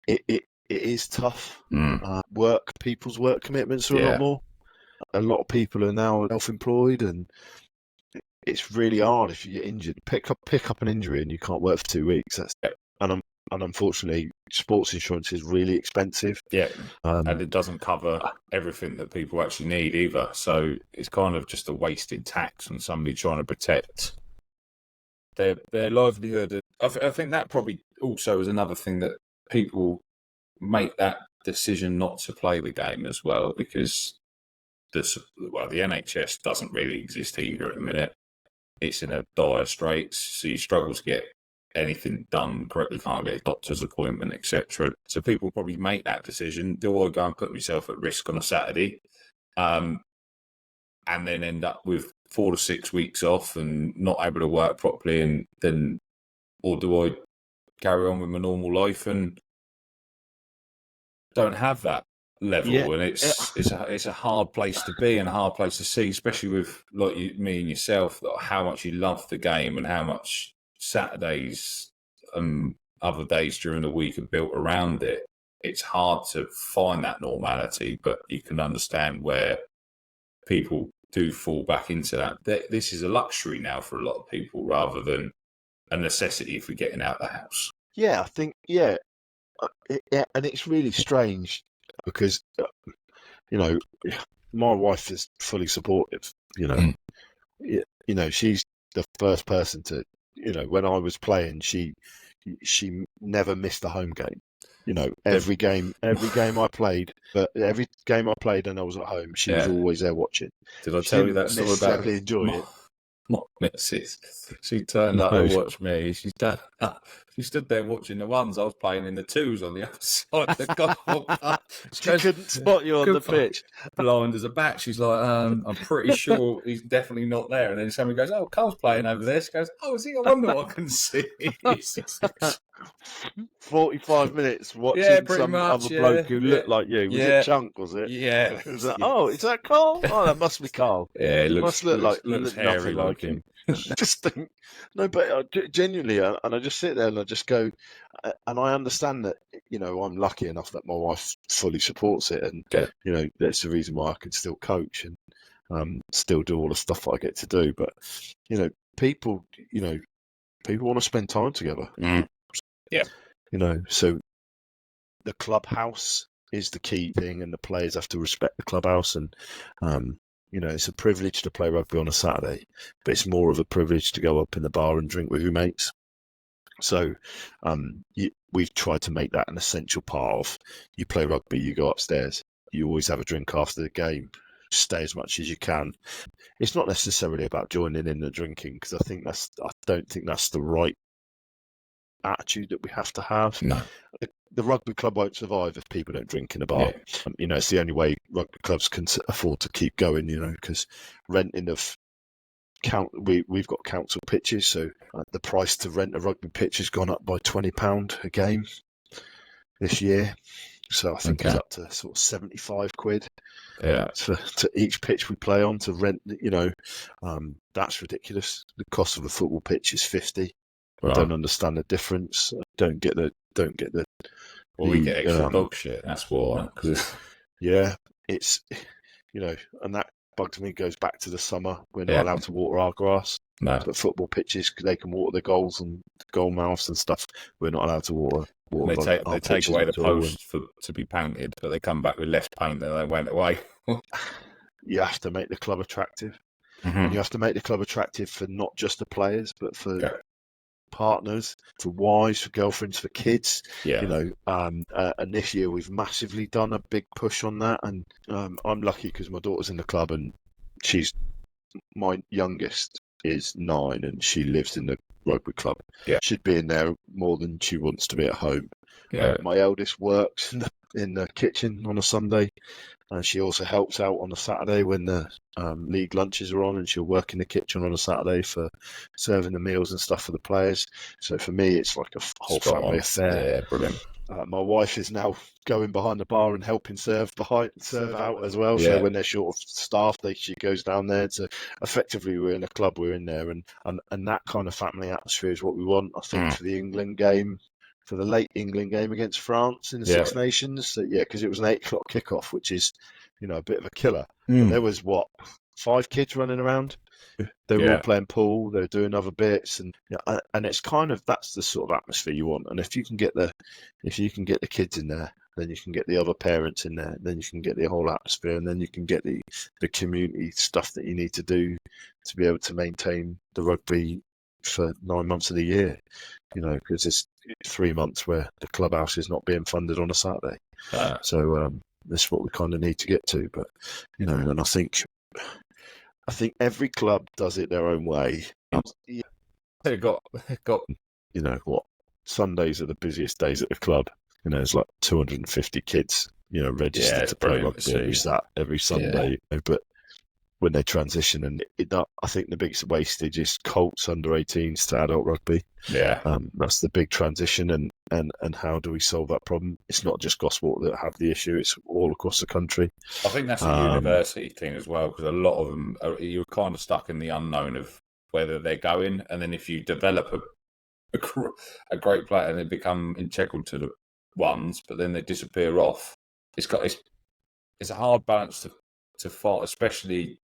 Speaker 2: it is tough. People's work commitments are a lot more. A lot of people are now self-employed, and it's really hard if you get injured. Pick up an injury and you can't work for 2 weeks. And unfortunately, sports insurance is really expensive.
Speaker 1: Yeah, and it doesn't cover everything that people actually need either. So it's kind of just a wasted tax on somebody trying to protect their livelihood. I think that probably also is another thing that people make that decision not to play the game as well, because the NHS doesn't really exist either at the minute. It's in a dire straits, so you struggle to get anything done correctly, can't get a doctor's appointment, etc. So people probably make that decision: do I go and put myself at risk on a Saturday, and then end up with 4 to 6 weeks off and not able to work properly, and then, or do I carry on with my normal life and don't have that level? And it's a hard place to be and a hard place to see, especially with me and yourself, how much you love the game and how much Saturdays and other days during the week are built around it. It's hard to find that normality, but you can understand where people do fall back into that. This is a luxury now for a lot of people rather than a necessity for getting out of the house.
Speaker 2: Yeah, I think, and it's really strange because, my wife is fully supportive, she's the first person to, when I was playing, she never missed a home game. Every game I played, but every game I played and I was at home, she was always there watching.
Speaker 1: Did I tell you that story about
Speaker 2: enjoy it?
Speaker 1: My missus, she turned up to watch me. She stood there watching the ones I was playing in the twos on the other side of the golf.
Speaker 2: She couldn't spot you on the pitch.
Speaker 1: Blind as a bat. She's like, I'm pretty sure he's definitely not there. And then somebody goes, "Oh, Cole's playing over there." She goes, "Oh, is he? I wonder what I can see."
Speaker 2: 45 minutes watching some other bloke who looked like you. Was it Chunk, was it?
Speaker 1: Yeah.
Speaker 2: Is that Cole? Oh, that must be Cole.
Speaker 1: Yeah, it
Speaker 2: must look
Speaker 1: hairy
Speaker 2: like him. Just think, no, but genuinely, and I just sit there and I just go, and I understand that, I'm lucky enough that my wife fully supports it, and that's the reason why I can still coach and still do all the stuff I get to do. But people want to spend time together.
Speaker 1: Yeah.
Speaker 2: So the clubhouse is the key thing, and the players have to respect the clubhouse. And, it's a privilege to play rugby on a Saturday, but it's more of a privilege to go up in the bar and drink with your mates. So we've tried to make that an essential part of, you play rugby, you go upstairs, you always have a drink after the game, stay as much as you can. It's not necessarily about joining in the drinking, because I don't think that's the right attitude that we have to have.
Speaker 1: No.
Speaker 2: The rugby club won't survive if people don't drink in a bar. It's the only way rugby clubs can afford to keep going, because renting of we've got council pitches, so the price to rent a rugby pitch has gone up by £20 a game this year. So I think it's up to sort of 75 quid to each pitch we play on to rent. That's ridiculous. The cost of a football pitch is 50. Right. I don't understand the difference. Don't get the.
Speaker 1: Well, we get extra dog shit. That's why.
Speaker 2: It's and that bugs me. Goes back to the summer. We're not allowed to water our grass.
Speaker 1: No.
Speaker 2: But football pitches, they can water the goals and goal mouths and stuff. We're not allowed to water.
Speaker 1: They take away the post to be painted, but they come back with less paint than they went away.
Speaker 2: You have to make the club attractive.
Speaker 1: Mm-hmm.
Speaker 2: And you have to make the club attractive for not just the players, but for partners, for wives, for girlfriends, for kids. And this year we've massively done a big push on that. And I'm lucky because my daughter's in the club, and my youngest is 9, and she lives in the rugby club. She'd be in there more than she wants to be at home. My eldest works in the kitchen on a Sunday. And she also helps out on a Saturday when the league lunches are on, and she'll work in the kitchen on a Saturday for serving the meals and stuff for the players. So for me, it's like a whole
Speaker 1: Spot
Speaker 2: family
Speaker 1: on.
Speaker 2: affair.
Speaker 1: Yeah, brilliant.
Speaker 2: My wife is now going behind the bar and helping serve out as well.
Speaker 1: Yeah.
Speaker 2: So when they're short of staff, she goes down there. So effectively, we're in a club, we're in there, and that kind of family atmosphere is what we want. I think for the England game, for the late England game against France in the Six Nations, because it was an 8 o'clock kickoff, which is, a bit of a killer. But there was 5 kids running around. They were all playing pool. They were doing other bits, and it's kind of, that's the sort of atmosphere you want. And if you can get the kids in there, then you can get the other parents in there. Then you can get the whole atmosphere, and then you can get the community stuff that you need to do to be able to maintain the rugby for 9 months of the year. Because it's 3 months where the clubhouse is not being funded on a Saturday. So that's what we kind of need to get to. But and I think every club does it their own way.
Speaker 1: They've got
Speaker 2: Sundays are the busiest days at the club. There's like 250 kids, registered to play rugby every Sunday. Yeah. But when they transition, and I think the biggest wastage is Colts under 18s to adult rugby.
Speaker 1: Yeah,
Speaker 2: that's the big transition. And how do we solve that problem? It's not just Gosport that have the issue; it's all across the country.
Speaker 1: I think that's a university thing as well, because a lot of them you're kind of stuck in the unknown of whether they're going, and then if you develop a great player and they become integral to the ones, but then they disappear off. It's a hard balance to fight, especially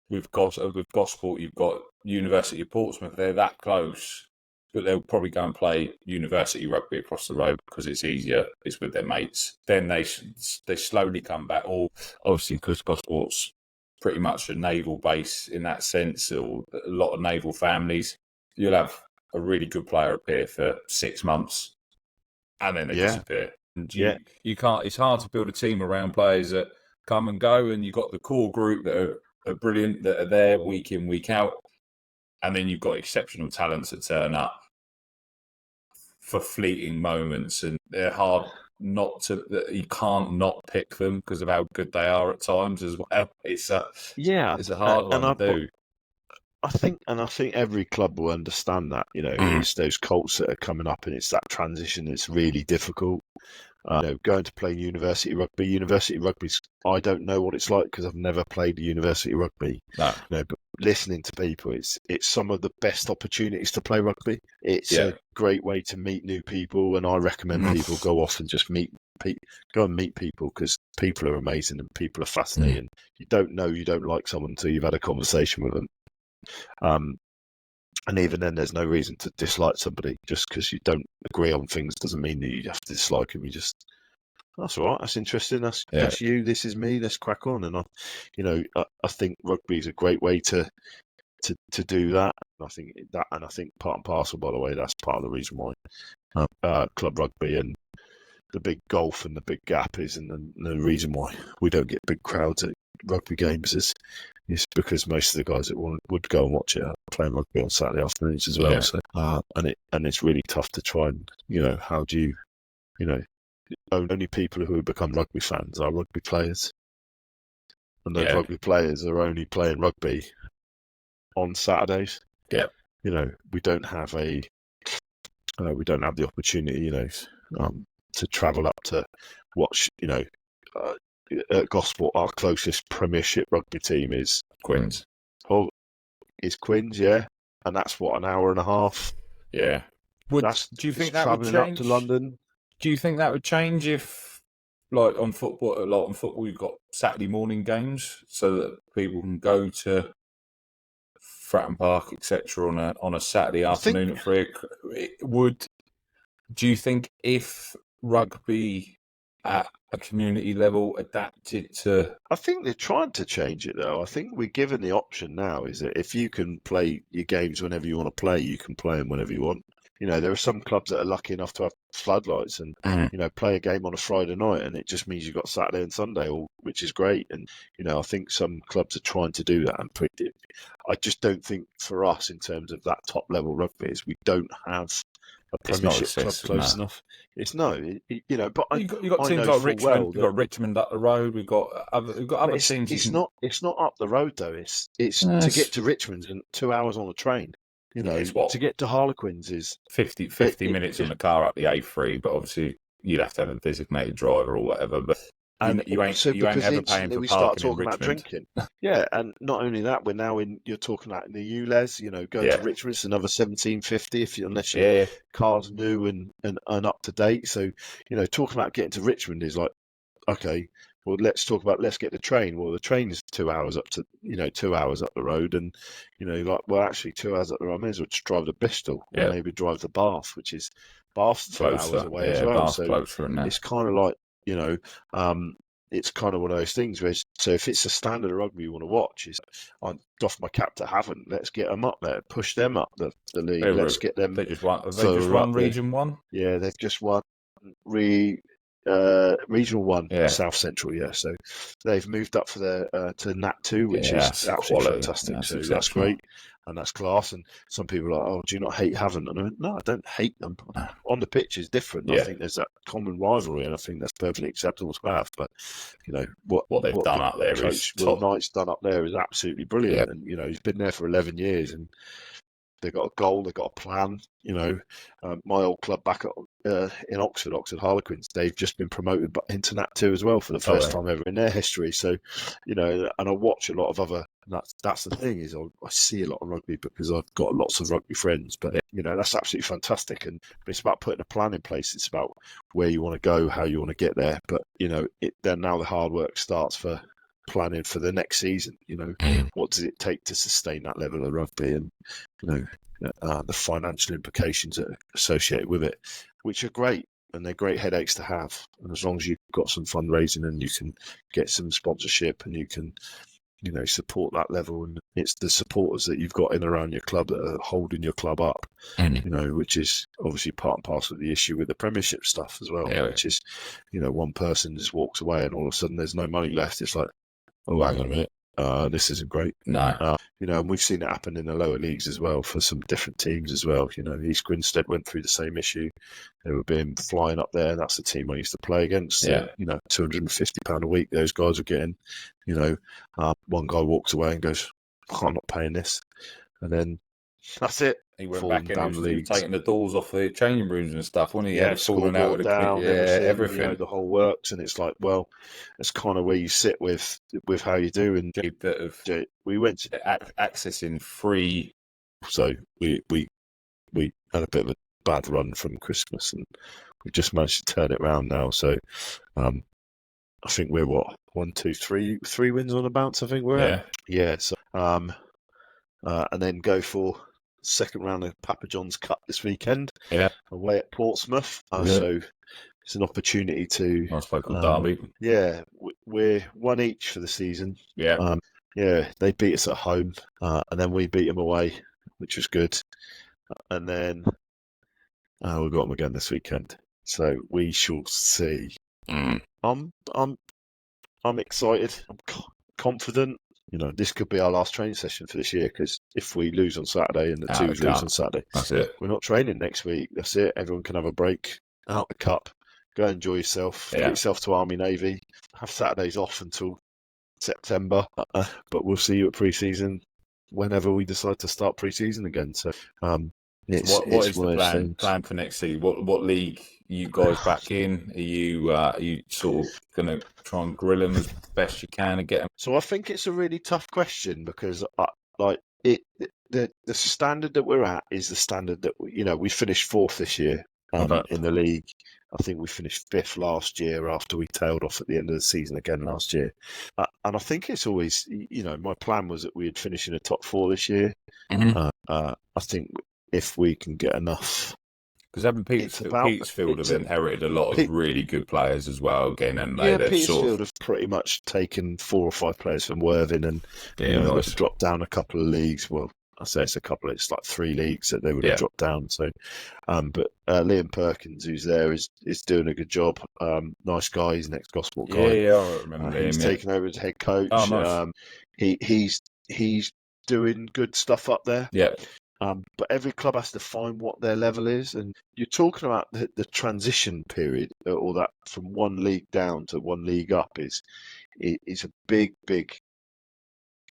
Speaker 1: with Gosport. You've got University of Portsmouth; they're that close, but they'll probably go and play university rugby across the road because it's easier. It's with their mates. Then they slowly come back. Or obviously, because Gosport's pretty much a naval base in that sense, or a lot of naval families, you'll have a really good player appear for 6 months, and then they disappear. And you can't. It's hard to build a team around players that come and go, and you've got the core group that are brilliant, that are there week in, week out, and then you've got exceptional talents that turn up for fleeting moments, and they're hard not to. You can't not pick them because of how good they are at times as well. It's a hard one to do.
Speaker 2: I think every club will understand that. It's those Colts that are coming up, and it's that transition that's really difficult. Going to play university rugby. University rugby's, I don't know what it's like because I've never played university rugby.
Speaker 1: No.
Speaker 2: But listening to people, it's some of the best opportunities to play rugby. It's a great way to meet new people, and I recommend people go off and just go and meet people, because people are amazing and people are fascinating. You don't know you don't like someone until you've had a conversation with them. And even then, there's no reason to dislike somebody. Just because you don't agree on things doesn't mean that you have to dislike them. You just, that's all right, that's interesting, that's you, this is me, let's crack on. And I think rugby is a great way to do that. And I think part and parcel, by the way, that's part of the reason why club rugby and the big golf and the big gap is, and the reason why we don't get big crowds at rugby games is because most of the guys that would go and watch it are playing rugby on Saturday afternoons as well. Yeah. So and it's really tough to try and how do you only people who become rugby fans are rugby players, and those rugby players are only playing rugby on Saturdays.
Speaker 1: Yeah,
Speaker 2: we don't have the opportunity to travel up to watch at Gosport. Our closest Premiership rugby team is
Speaker 1: Quins.
Speaker 2: Is Quins, yeah, and that's an hour and a half.
Speaker 1: Yeah. Do you think that would change?
Speaker 2: Up to London.
Speaker 1: Do you think that would change if, like on football, you've got Saturday morning games so that people can go to Fratton Park, etc., on a Saturday afternoon at 3 o'clock? Do you think if rugby at a community level adapted to...
Speaker 2: I think they're trying to change it, though. I think we're given the option now is that if you can play your games whenever you want to play, you can play them whenever you want. There are some clubs that are lucky enough to have floodlights and, play a game on a Friday night, and it just means you've got Saturday and Sunday, which is great. And, I think some clubs are trying to do that. And I just don't think for us, in terms of that top level rugby, is we don't have a
Speaker 1: It's not
Speaker 2: Premiership club
Speaker 1: accessible,
Speaker 2: close
Speaker 1: no.
Speaker 2: enough. It's no, but
Speaker 1: You got
Speaker 2: I
Speaker 1: teams
Speaker 2: know
Speaker 1: like
Speaker 2: full
Speaker 1: Richmond.
Speaker 2: well
Speaker 1: We've got
Speaker 2: that.
Speaker 1: Richmond up the road. We've got other teams.
Speaker 2: It's not up the road though. It's to get to Richmond and 2 hours on a train.
Speaker 1: It's what,
Speaker 2: To get to Harlequins is
Speaker 1: 50
Speaker 2: it,
Speaker 1: minutes on the car up the A3. But obviously, you'd have to have a designated driver or whatever. But you ain't
Speaker 2: because
Speaker 1: ever paying
Speaker 2: instantly
Speaker 1: for
Speaker 2: we start
Speaker 1: parking in
Speaker 2: talking about
Speaker 1: Richmond.
Speaker 2: drinking. Yeah, and not only that, we're now in. You're talking about in the ULEZ. Going to Richmond, it's another 17.50 unless your car's new and up to date. So talking about getting to Richmond is like, okay, well let's get the train. Well, the train is 2 hours up to 2 hours up the road, and actually 2 hours up the road. I may as well just drive to Bristol, or maybe drive to Bath, which is Bath's 2 hours away as well.
Speaker 1: Bath's
Speaker 2: so
Speaker 1: closer than that.
Speaker 2: it's kind of like it's kind of one of those things where so if it's a standard of rugby you want to watch, I doff my cap to Havant. Let's get them up there, push them up the league. Let's get them.
Speaker 1: They just won Region 1.
Speaker 2: Yeah, they've just won Regional 1, South Central. Yeah, so they've moved up for to Nat 2, which is absolutely fantastic. So that's great. And that's class. And some people are like, "Oh, do you not hate Havant?" And I went, "No, I don't hate them. On the pitch is different. I think there's that common rivalry, and I think that's perfectly acceptable to have. But what
Speaker 1: they've done up there is
Speaker 2: Will Knight's done up there is absolutely brilliant. And he's been there for 11 years, and they've got a goal, they've got a plan. My old club back in Oxford Harlequins, they've just been promoted into Nat 2 as well for the first time ever in their history. So, and I watch a lot of other. And that's the thing is I see a lot of rugby because I've got lots of rugby friends. But that's absolutely fantastic. And it's about putting a plan in place. It's about where you want to go, how you want to get there. But then now the hard work starts for planning for the next season. What does it take to sustain that level of rugby, and the financial implications that are associated with it, which are great, and they're great headaches to have. And as long as you've got some fundraising and you can get some sponsorship and you can support that level, and it's the supporters that you've got in around your club that are holding your club up, which is obviously part and parcel of the issue with the Premiership stuff as well, which is one person just walks away and all of a sudden there's no money left. It's like, oh, hang on a minute, this isn't great.
Speaker 1: No.
Speaker 2: And we've seen it happen in the lower leagues as well for some different teams as well. East Grinstead went through the same issue. They were being flying up there, and that's the team I used to play against. £250 a week those guys were getting. One guy walks away and goes, oh, I'm not paying this. And then that's it.
Speaker 1: He went back in and was taking the doors off the changing rooms and stuff, wasn't he?
Speaker 2: Yeah, falling out with the
Speaker 1: down, everything.
Speaker 2: The whole works, and it's like, well, that's kind of where you sit with how you do. And we went
Speaker 1: accessing free.
Speaker 2: So we had a bit of a bad run from Christmas, and we just managed to turn it around now. So I think we're 1, 2, 3 wins on a bounce. I think we're at. Yeah. So and then go for second round of Papa John's Cup this weekend. Yeah, away at Portsmouth. So it's an opportunity to
Speaker 1: nice local derby.
Speaker 2: Yeah, we're 1 each for the season.
Speaker 1: Yeah.
Speaker 2: They beat us at home, and then we beat them away, which was good. And then we've got them again this weekend. So we shall see. I'm excited. I'm confident. This could be our last training session for this year, because if we lose on Saturday and the twos lose on Saturday,
Speaker 1: that's it.
Speaker 2: We're not training next week. That's it. Everyone can have a break, out the cup, go enjoy yourself, get yourself to Army Navy, have Saturdays off until September. But we'll see you at pre-season whenever we decide to start pre-season again. So,
Speaker 1: what is the plan for next season? What league you guys back in? Are you sort of going to try and grill them as best you can and get them?
Speaker 2: So I think it's a really tough question, because the standard that we're at is the standard that we finished fourth this year in the league. I think we finished fifth last year after we tailed off at the end of the season again last year. And I think it's always, my plan was that we'd finish in the top 4 this year. I think if we can get enough.
Speaker 1: Because Petersfield have inherited a lot of really good players as well again. And
Speaker 2: Petersfield have pretty much taken 4 or 5 players from Worthing and they've dropped down a couple of leagues. Well, I say it's a couple. It's like 3 leagues that they would have dropped down. So, but Liam Perkins, who's there, is doing a good job. Nice guy. He's an ex-Gosport guy.
Speaker 1: Yeah, I remember him.
Speaker 2: He's taken over as head coach.
Speaker 1: Oh, nice.
Speaker 2: He's doing good stuff up there.
Speaker 1: Yeah.
Speaker 2: But every club has to find what their level is. And you're talking about the transition period, or that from one league down to one league up is a big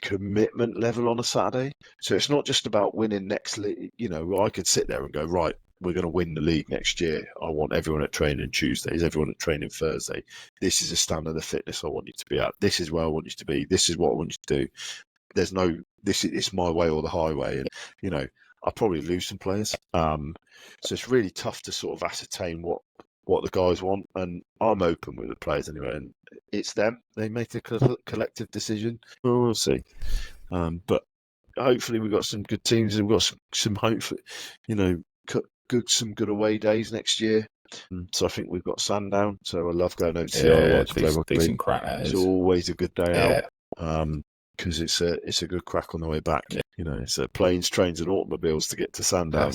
Speaker 2: commitment level on a Saturday. So it's not just about winning next league. I could sit there and go, right, we're going to win the league next year. I want everyone at training Tuesdays, everyone at training Thursday. This is a standard of fitness I want you to be at. This is where I want you to be. This is what I want you to do. There's no, it's my way or the highway. And, I'll probably lose some players. So it's really tough to sort of ascertain what the guys want. And I'm open with the players anyway. And it's them. They make a collective decision. We'll see. But hopefully we've got some good teams, and we've got some hopefully, some good away days next year. So I think we've got Sandown. So I love going over to the Isle to play rugby.
Speaker 1: Decent crack.
Speaker 2: It's always a good day out. Because it's a good crack on the way back. Yeah. It's planes, trains, and automobiles to get to Sandown.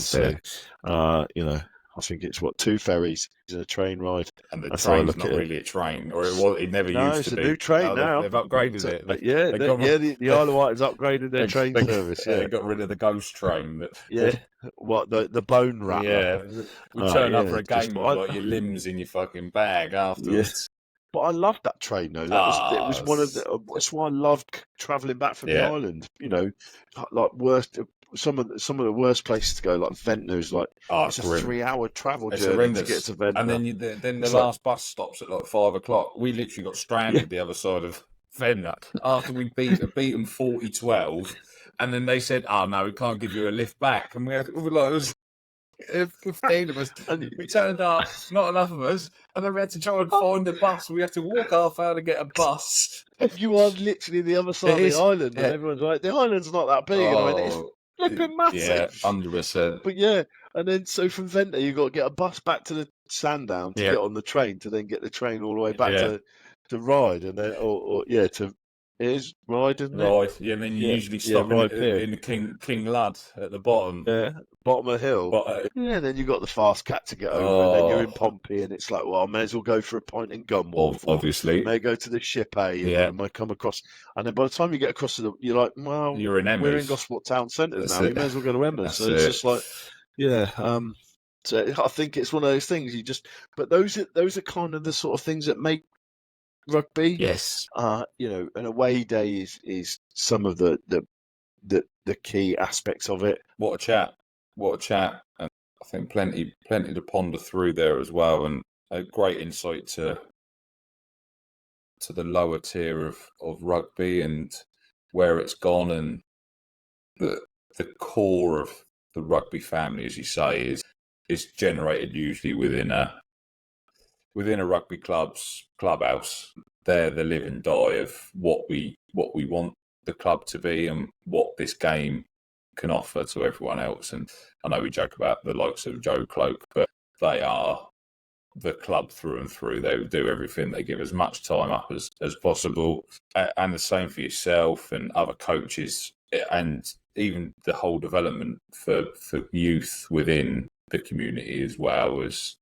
Speaker 2: I think it's 2 ferries and a train ride.
Speaker 1: And the train's not really a train, or it never used to be.
Speaker 2: It's a new train now.
Speaker 1: They've upgraded it.
Speaker 2: The Isle of Wight has upgraded their train service.
Speaker 1: They got rid of the ghost train.
Speaker 2: The bone rattler.
Speaker 1: Yeah, we turn up for a game with your limbs in your fucking bag afterwards.
Speaker 2: Yeah. But I loved that train though. It was one of the. That's why I loved travelling back from the island. Some of the worst places to go, like Ventnor's, it's a 3-hour travel journey to get to Ventnor.
Speaker 1: And then the last bus stops at 5 o'clock. We literally got stranded the other side of Ventnor after we beat them 40-12, and then they said, "Oh no, we can't give you a lift back," and we were like, 15 of us, and we turned up, not enough of us, and then we had to try and find a bus. We had to walk half hour to get a bus.
Speaker 2: You are literally the other side of the island, and everyone's like, the island's not that big. And I went, it's flipping massive.
Speaker 1: Yeah, 100%.
Speaker 2: But and then so from Ventnor, you've got to get a bus back to the Sandown to get on the train, to then get the train all the way back to Ryde, and then to. It is Ryde, isn't it?
Speaker 1: Right, and then you usually stop in the King Lad at the bottom.
Speaker 2: Yeah, bottom of the hill. Then you got the fast cat to get over, and then you're in Pompey, and it's like, well, I may as well go for a pint in Gunwharf.
Speaker 1: Obviously.
Speaker 2: May go to the Ship A, and may come across. And then by the time you get across you're like, well,
Speaker 1: you're in Emmers.
Speaker 2: We're in Gosport Town Centre now. You may as well go to Emmers. So it's just like, so I think it's one of those things but those are kind of the sort of things that make rugby.
Speaker 1: Yes.
Speaker 2: An away day is some of the key aspects of it.
Speaker 1: What a chat. And I think plenty to ponder through there as well, and a great insight to the lower tier of rugby and where it's gone, and the core of the rugby family, as you say, is generated usually within a rugby clubhouse. They're the live and die of what we want the club to be and what this game can offer to everyone else. And I know we joke about the likes of Joe Cloak, but they are the club through and through. They do everything. They give as much time up as possible, and the same for yourself and other coaches, and even the whole development for youth within the community as well is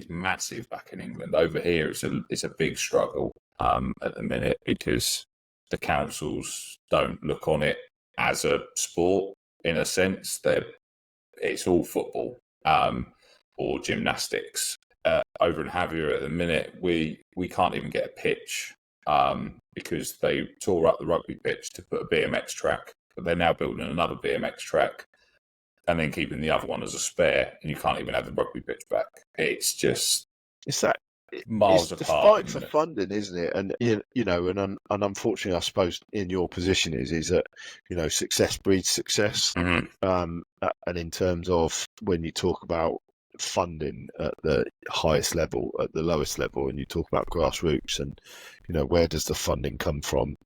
Speaker 1: massive back in England. Over here, it's a big struggle at the minute, because the councils don't look on it as a sport in a sense. It's all football or gymnastics. Over in Javier at the minute, we can't even get a pitch because they tore up the rugby pitch to put a BMX track, but they're now building another BMX track and then keeping the other one as a spare, and you can't even have the rugby pitch back. It's miles apart.
Speaker 2: It's the fight for funding, isn't it? And and unfortunately, I suppose in your position is that success breeds success.
Speaker 1: Mm-hmm.
Speaker 2: And in terms of when you talk about funding at the highest level, at the lowest level, and you talk about grassroots, and where does the funding come from?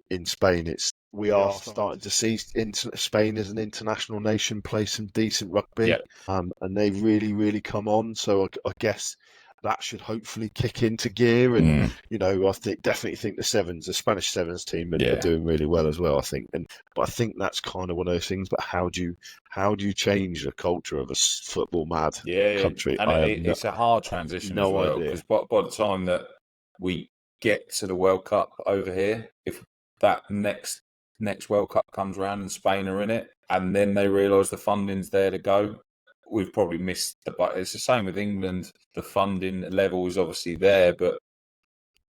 Speaker 2: In Spain, we are starting to see Spain as an international nation play some decent rugby, and they really, really come on. So I guess that should hopefully kick into gear. And I definitely think the Spanish Sevens team are doing really well as well. I think, but I think that's kind of one of those things. But how do you change the culture of a football mad country?
Speaker 1: And it's a hard transition. No idea, because by the time that we get to the World Cup over here, if that next World Cup comes around and Spain are in it, and then they realise the funding's there to go. We've probably missed the but it's the same with England. The funding level is obviously there, but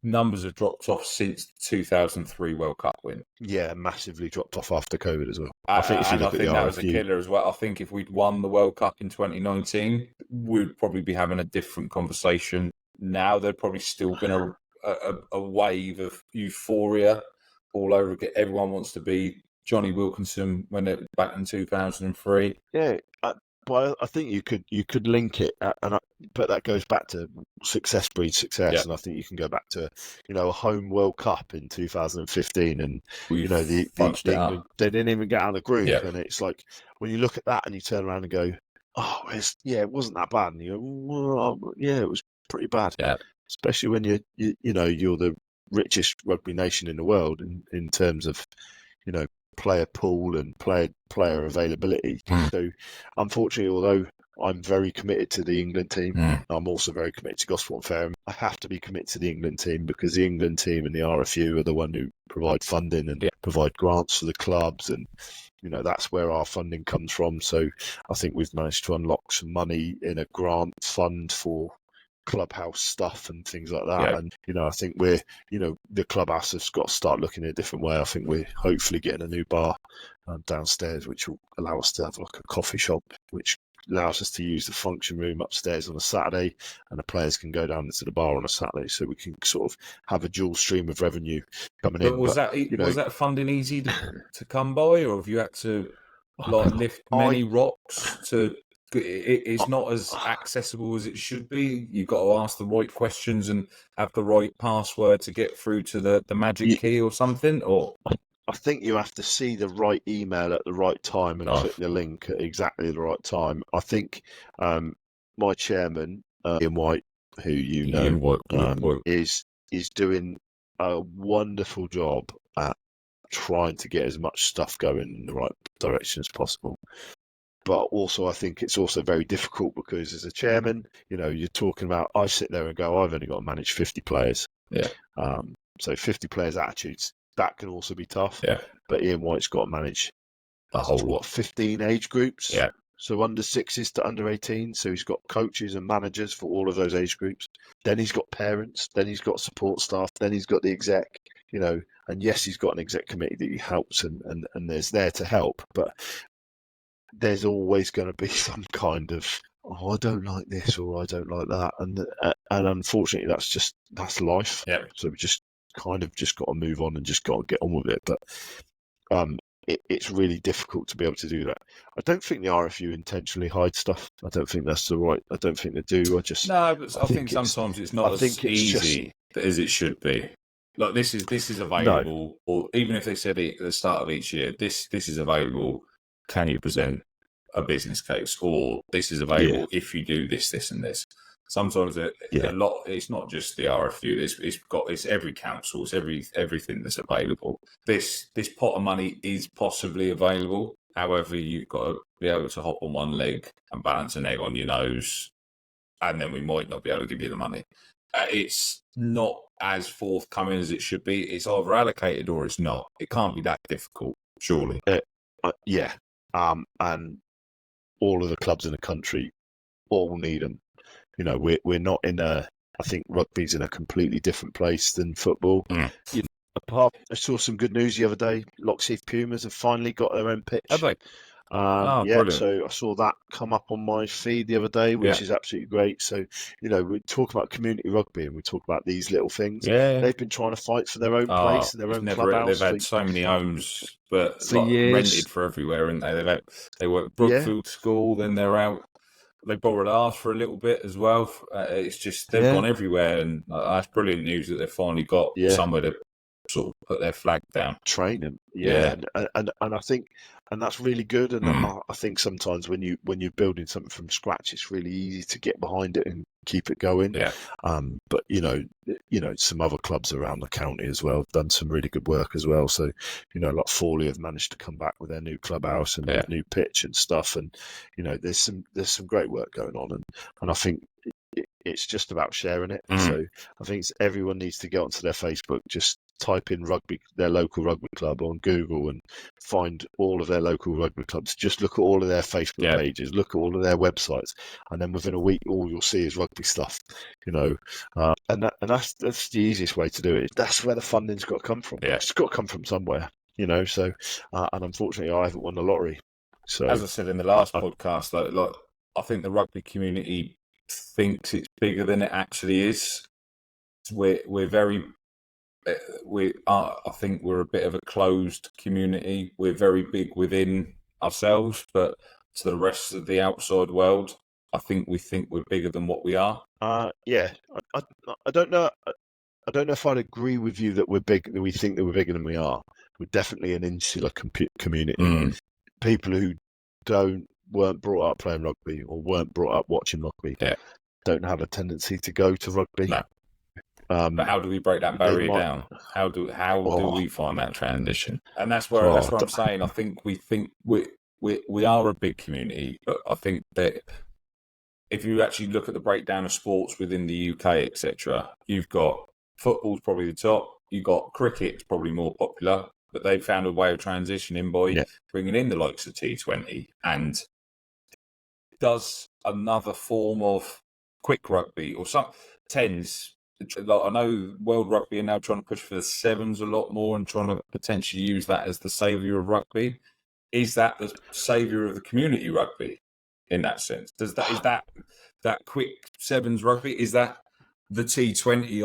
Speaker 1: numbers have dropped off since the 2003 World Cup win.
Speaker 2: Yeah, massively dropped off after COVID as well. I think if you look at the
Speaker 1: that was a
Speaker 2: RFU,
Speaker 1: killer as well. I think if we'd won the World Cup in 2019, we'd probably be having a different conversation. Now there'd probably still been a wave of euphoria all over again. Everyone wants to be Johnny Wilkinson when it back in 2003.
Speaker 2: yeah. But I think you could link it, but that goes back to success breeds success,
Speaker 1: Yeah.
Speaker 2: and I think you can go back to a home World Cup in 2015, and
Speaker 1: We've
Speaker 2: the
Speaker 1: punched it up.
Speaker 2: England, they didn't even get out of the group,
Speaker 1: Yeah.
Speaker 2: and it's like when you look at that and you turn around and go, oh, it wasn't that bad, and you go, well, yeah, it was pretty bad,
Speaker 1: Yeah.
Speaker 2: especially when you're the richest rugby nation in the world in terms of player pool and player availability. So unfortunately, although I'm very committed to the England team, I'm also very committed to Gosport and Fairham. I have to be committed to the England team because the England team and the RFU are the one who provide funding and provide grants for the clubs, and that's where our funding comes from. So I think we've managed to unlock some money in a grant fund for clubhouse stuff and things like that.
Speaker 1: Yeah.
Speaker 2: And I think we're the clubhouse has got to start looking at a different way. I think we're hopefully getting a new bar downstairs, which will allow us to have like a coffee shop, which allows us to use the function room upstairs on a Saturday, and the players can go down into the bar on a Saturday, so we can sort of have a dual stream of revenue coming in.
Speaker 1: Was that funding easy to come by, or have you had to lift many rocks to? It's not as accessible as it should be. You've got to ask the right questions and have the right password to get through to the magic key or something. Or
Speaker 2: I think you have to see the right email at the right time and click the link at exactly the right time. I think my chairman, Ian White, who is doing a wonderful job at trying to get as much stuff going in the right direction as possible. But also, I think it's also very difficult because as a chairman, you're talking about, I sit there and go, I've only got to manage 50 players.
Speaker 1: Yeah.
Speaker 2: So 50 players' attitudes, that can also be tough.
Speaker 1: Yeah.
Speaker 2: But Ian White's got to manage
Speaker 1: the whole
Speaker 2: 15 age groups.
Speaker 1: Yeah.
Speaker 2: So under 6s to under 18. So he's got coaches and managers for all of those age groups. Then he's got parents. Then he's got support staff. Then he's got the exec. And yes, he's got an exec committee that he helps and there's there to help. But there's always going to be some kind of, I don't like this or I don't like that, and unfortunately that's life.
Speaker 1: Yeah.
Speaker 2: So we just kind of just got to move on and just got to get on with it. But it's really difficult to be able to do that. I don't think the RFU intentionally hide stuff. I don't think that's the right. I don't think they do.
Speaker 1: But I think sometimes it's not as easy as it should be. Like this is available, or even if they said it at the start of each year, this is available. Can you present a business case, or this is available if you do this, this, and this? Sometimes a lot. It's not just the RFU. It's every council. It's everything that's available. This pot of money is possibly available. However, you've got to be able to hop on one leg and balance an egg on your nose, and then we might not be able to give you the money. It's not as forthcoming as it should be. It's either allocated or it's not. It can't be that difficult, surely.
Speaker 2: And all of the clubs in the country all need them. We're not in I think rugby's in a completely different place than football. I saw some good news the other day. Lockheath Pumas have finally got their own pitch.
Speaker 1: Have they?
Speaker 2: Brilliant. So I saw that come up on my feed the other day, which is absolutely great. So, we talk about community rugby and we talk about these little things.
Speaker 1: Yeah.
Speaker 2: They've been trying to fight for their own place, their own clubhouse.
Speaker 1: They've had so many homes, but
Speaker 2: for years.
Speaker 1: Rented for everywhere, haven't they? They were at Brookfield School, then they're out. They borrowed ours for a little bit as well. It's just they've gone everywhere, and that's brilliant news that they've finally got somewhere to sort of put their flag down.
Speaker 2: Train them, and I think, and that's really good. And I think sometimes when you're building something from scratch, it's really easy to get behind it and keep it going.
Speaker 1: Yeah.
Speaker 2: But some other clubs around the county as well have done some really good work as well. So like Fawley have managed to come back with their new clubhouse and their new pitch and stuff. And there's some great work going on. And I think it's just about sharing it. So I think everyone needs to get onto their Facebook, just type in their local rugby club on Google and find all of their local rugby clubs. Just look at all of their Facebook pages, look at all of their websites, and then within a week, all you'll see is rugby stuff, and that's the easiest way to do it. That's where the funding's got to come from. It's got to come from somewhere, So, and unfortunately, I haven't won the lottery. So,
Speaker 1: as I said in the last podcast, like I think the rugby community thinks it's bigger than it actually is. I think we're a bit of a closed community. We're very big within ourselves, but to the rest of the outside world, I think we're bigger than what we are.
Speaker 2: I don't know. I don't know if I'd agree with you that we're big. That we think that we're bigger than we are. We're definitely an insular community. People who weren't brought up playing rugby or weren't brought up watching rugby don't have a tendency to go to rugby.
Speaker 1: No. But how do we break that barrier down? How do we find that transition? And that's what I'm saying. I think we are a big community, but I think that if you actually look at the breakdown of sports within the UK, etc., you've got football's probably the top. You've got cricket's probably more popular, but they've found a way of transitioning by bringing in the likes of T20 and does another form of quick rugby or some tens. I know World Rugby are now trying to push for the sevens a lot more and trying to potentially use that as the saviour of rugby. Is that the saviour of the community rugby in that sense? Is that quick sevens rugby? Is that the T20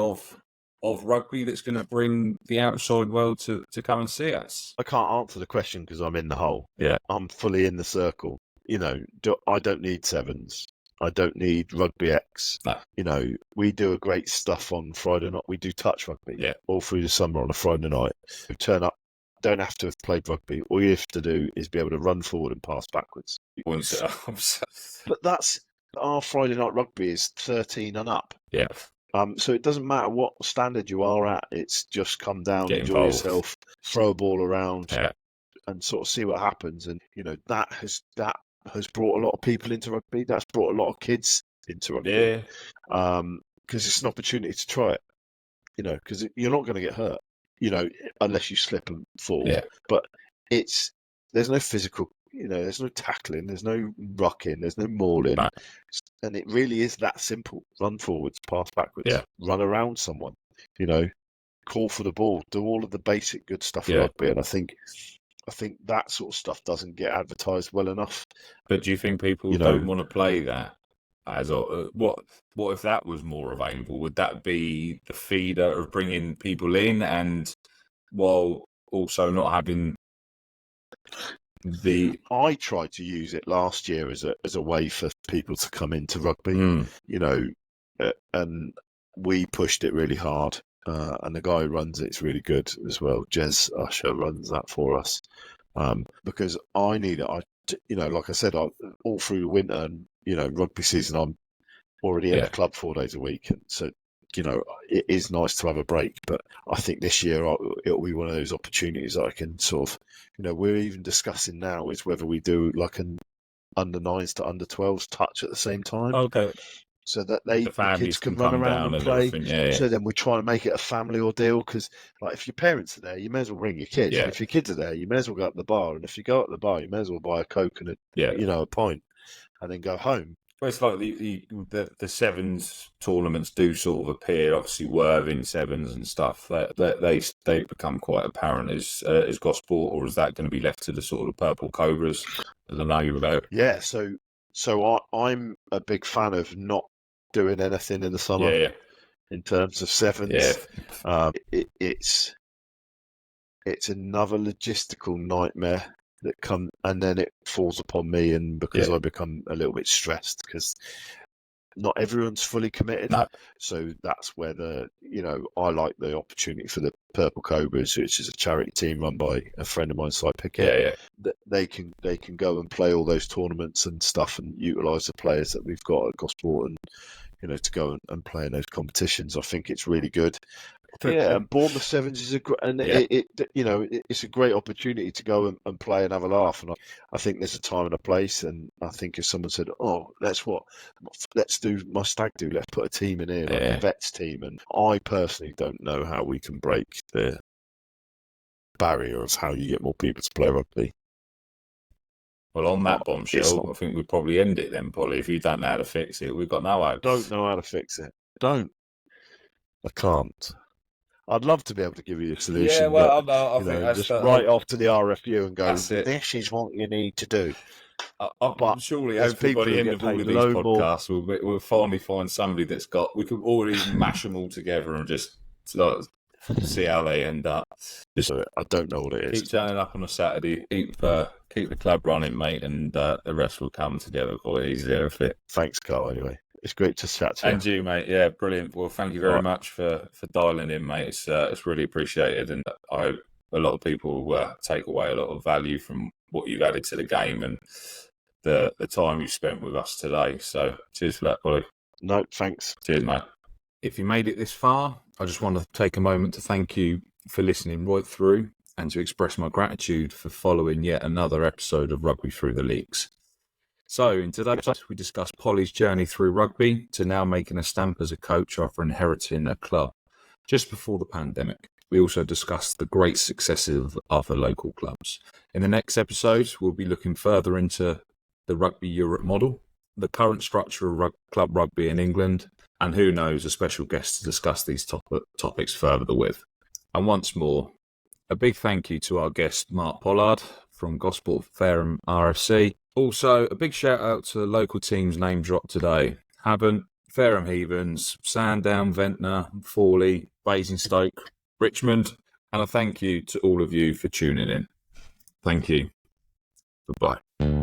Speaker 1: of rugby that's going to bring the outside world to come and see us?
Speaker 2: I can't answer the question because I'm in the hole.
Speaker 1: Yeah,
Speaker 2: I'm fully in the circle. I don't need sevens. I don't need Rugby X.
Speaker 1: No.
Speaker 2: We do a great stuff on Friday night. We do touch rugby all through the summer on a Friday night. We turn up, don't have to have played rugby. All you have to do is be able to run forward and pass backwards. But that's our Friday night rugby is 13 and up.
Speaker 1: Yeah.
Speaker 2: So it doesn't matter what standard you are at. It's just come down, enjoy yourself, throw a ball around, and sort of see what happens. And that has brought a lot of people into rugby. That's brought a lot of kids into rugby. Because it's an opportunity to try it. Because you're not going to get hurt. Unless you slip and fall.
Speaker 1: Yeah.
Speaker 2: But there's no physical. There's no tackling. There's no rucking. There's no mauling.
Speaker 1: No.
Speaker 2: And it really is that simple. Run forwards, pass backwards, run around someone. Call for the ball. Do all of the basic good stuff in rugby. And I think that sort of stuff doesn't get advertised well enough.
Speaker 1: But do you think people don't want to play that? What if that was more available? Would that be the feeder of bringing people in, and while also not having
Speaker 2: I tried to use it last year as a way for people to come into rugby. And we pushed it really hard. And the guy who runs it's really good as well. Jez Usher runs that for us. Because I need it. Like I said, all through the winter and rugby season, I'm already in the club 4 days a week, and so it is nice to have a break. But I think this year it'll be one of those opportunities that I can sort of, we're even discussing now is whether we do like an under 9s to under 12s touch at the same time.
Speaker 1: Okay.
Speaker 2: So that the kids can run around and play. So then we're trying to make it a family ordeal because, like, if your parents are there, you may as well bring your kids. And if your kids are there, you may as well go up the bar. And if you go up the bar, you may as well buy a Coke and a pint, and then go home.
Speaker 1: Well, it's like the sevens tournaments do sort of appear, obviously Worthing sevens and stuff. They become quite apparent as Gosport, or is that going to be left to the sort of purple cobras? As I know you about.
Speaker 2: Yeah, so I'm a big fan of not doing anything in the summer. In terms of sevens, it's another logistical nightmare that come, and then it falls upon me, and because I become a little bit stressed because not everyone's fully committed.
Speaker 1: No.
Speaker 2: So that's where I like the opportunity for the Purple Cobras, which is a charity team run by a friend of mine, Cy Pickett. That they can go and play all those tournaments and stuff and utilise the players that we've got at Gosport and to go and play in those competitions. I think it's really good. Yeah, and Bournemouth Sevens is it's a great opportunity to go and play and have a laugh. And I think there's a time and a place. And I think if someone said, "Oh, let's do my stag do, let's put a team in here like a vets team," and I personally don't know how we can break the barrier of how you get more people to play rugby.
Speaker 1: Well, on that bombshell, I think we'd probably end it then, Polly. If you don't know how to fix it, we've got no hope.
Speaker 2: Don't know how to fix it. I can't. I'd love to be able to give you a solution.
Speaker 1: Yeah, well, I think that's
Speaker 2: just right off to the RFU and go, this is what you need to do.
Speaker 1: But surely, hopefully, by the end of all of these podcasts, we'll finally find somebody we could already mash them all together and just see how they end up.
Speaker 2: I don't know what it is.
Speaker 1: Keep turning up on a Saturday, keep the club running, mate, and the rest will come together quite easily if it.
Speaker 2: Thanks, Carl, anyway. It's great to chat to you.
Speaker 1: And you, mate. Yeah, brilliant. Well, thank you very much for dialing in, mate. It's really appreciated, and I hope a lot of people take away a lot of value from what you've added to the game and the time you spent with us today. So, cheers for that, Polly.
Speaker 2: No, thanks.
Speaker 1: Cheers, mate. If you made it this far, I just want to take a moment to thank you for listening right through and to express my gratitude for following yet another episode of Rugby Through the Leagues. So, in today's episode, we discussed Polly's journey through rugby to now making a stamp as a coach after inheriting a club just before the pandemic. We also discussed the great successes of other local clubs. In the next episode, we'll be looking further into the Rugby Europe model, the current structure of club rugby in England, and who knows, a special guest to discuss these topics further with. And once more, a big thank you to our guest, Mark Pollard from Gosport Fareham RFC. Also, a big shout out to the local teams name dropped today. Havant, Fareham Heathens, Sandown, Ventnor, Fawley, Basingstoke, Richmond. And a thank you to all of you for tuning in. Thank you. Goodbye.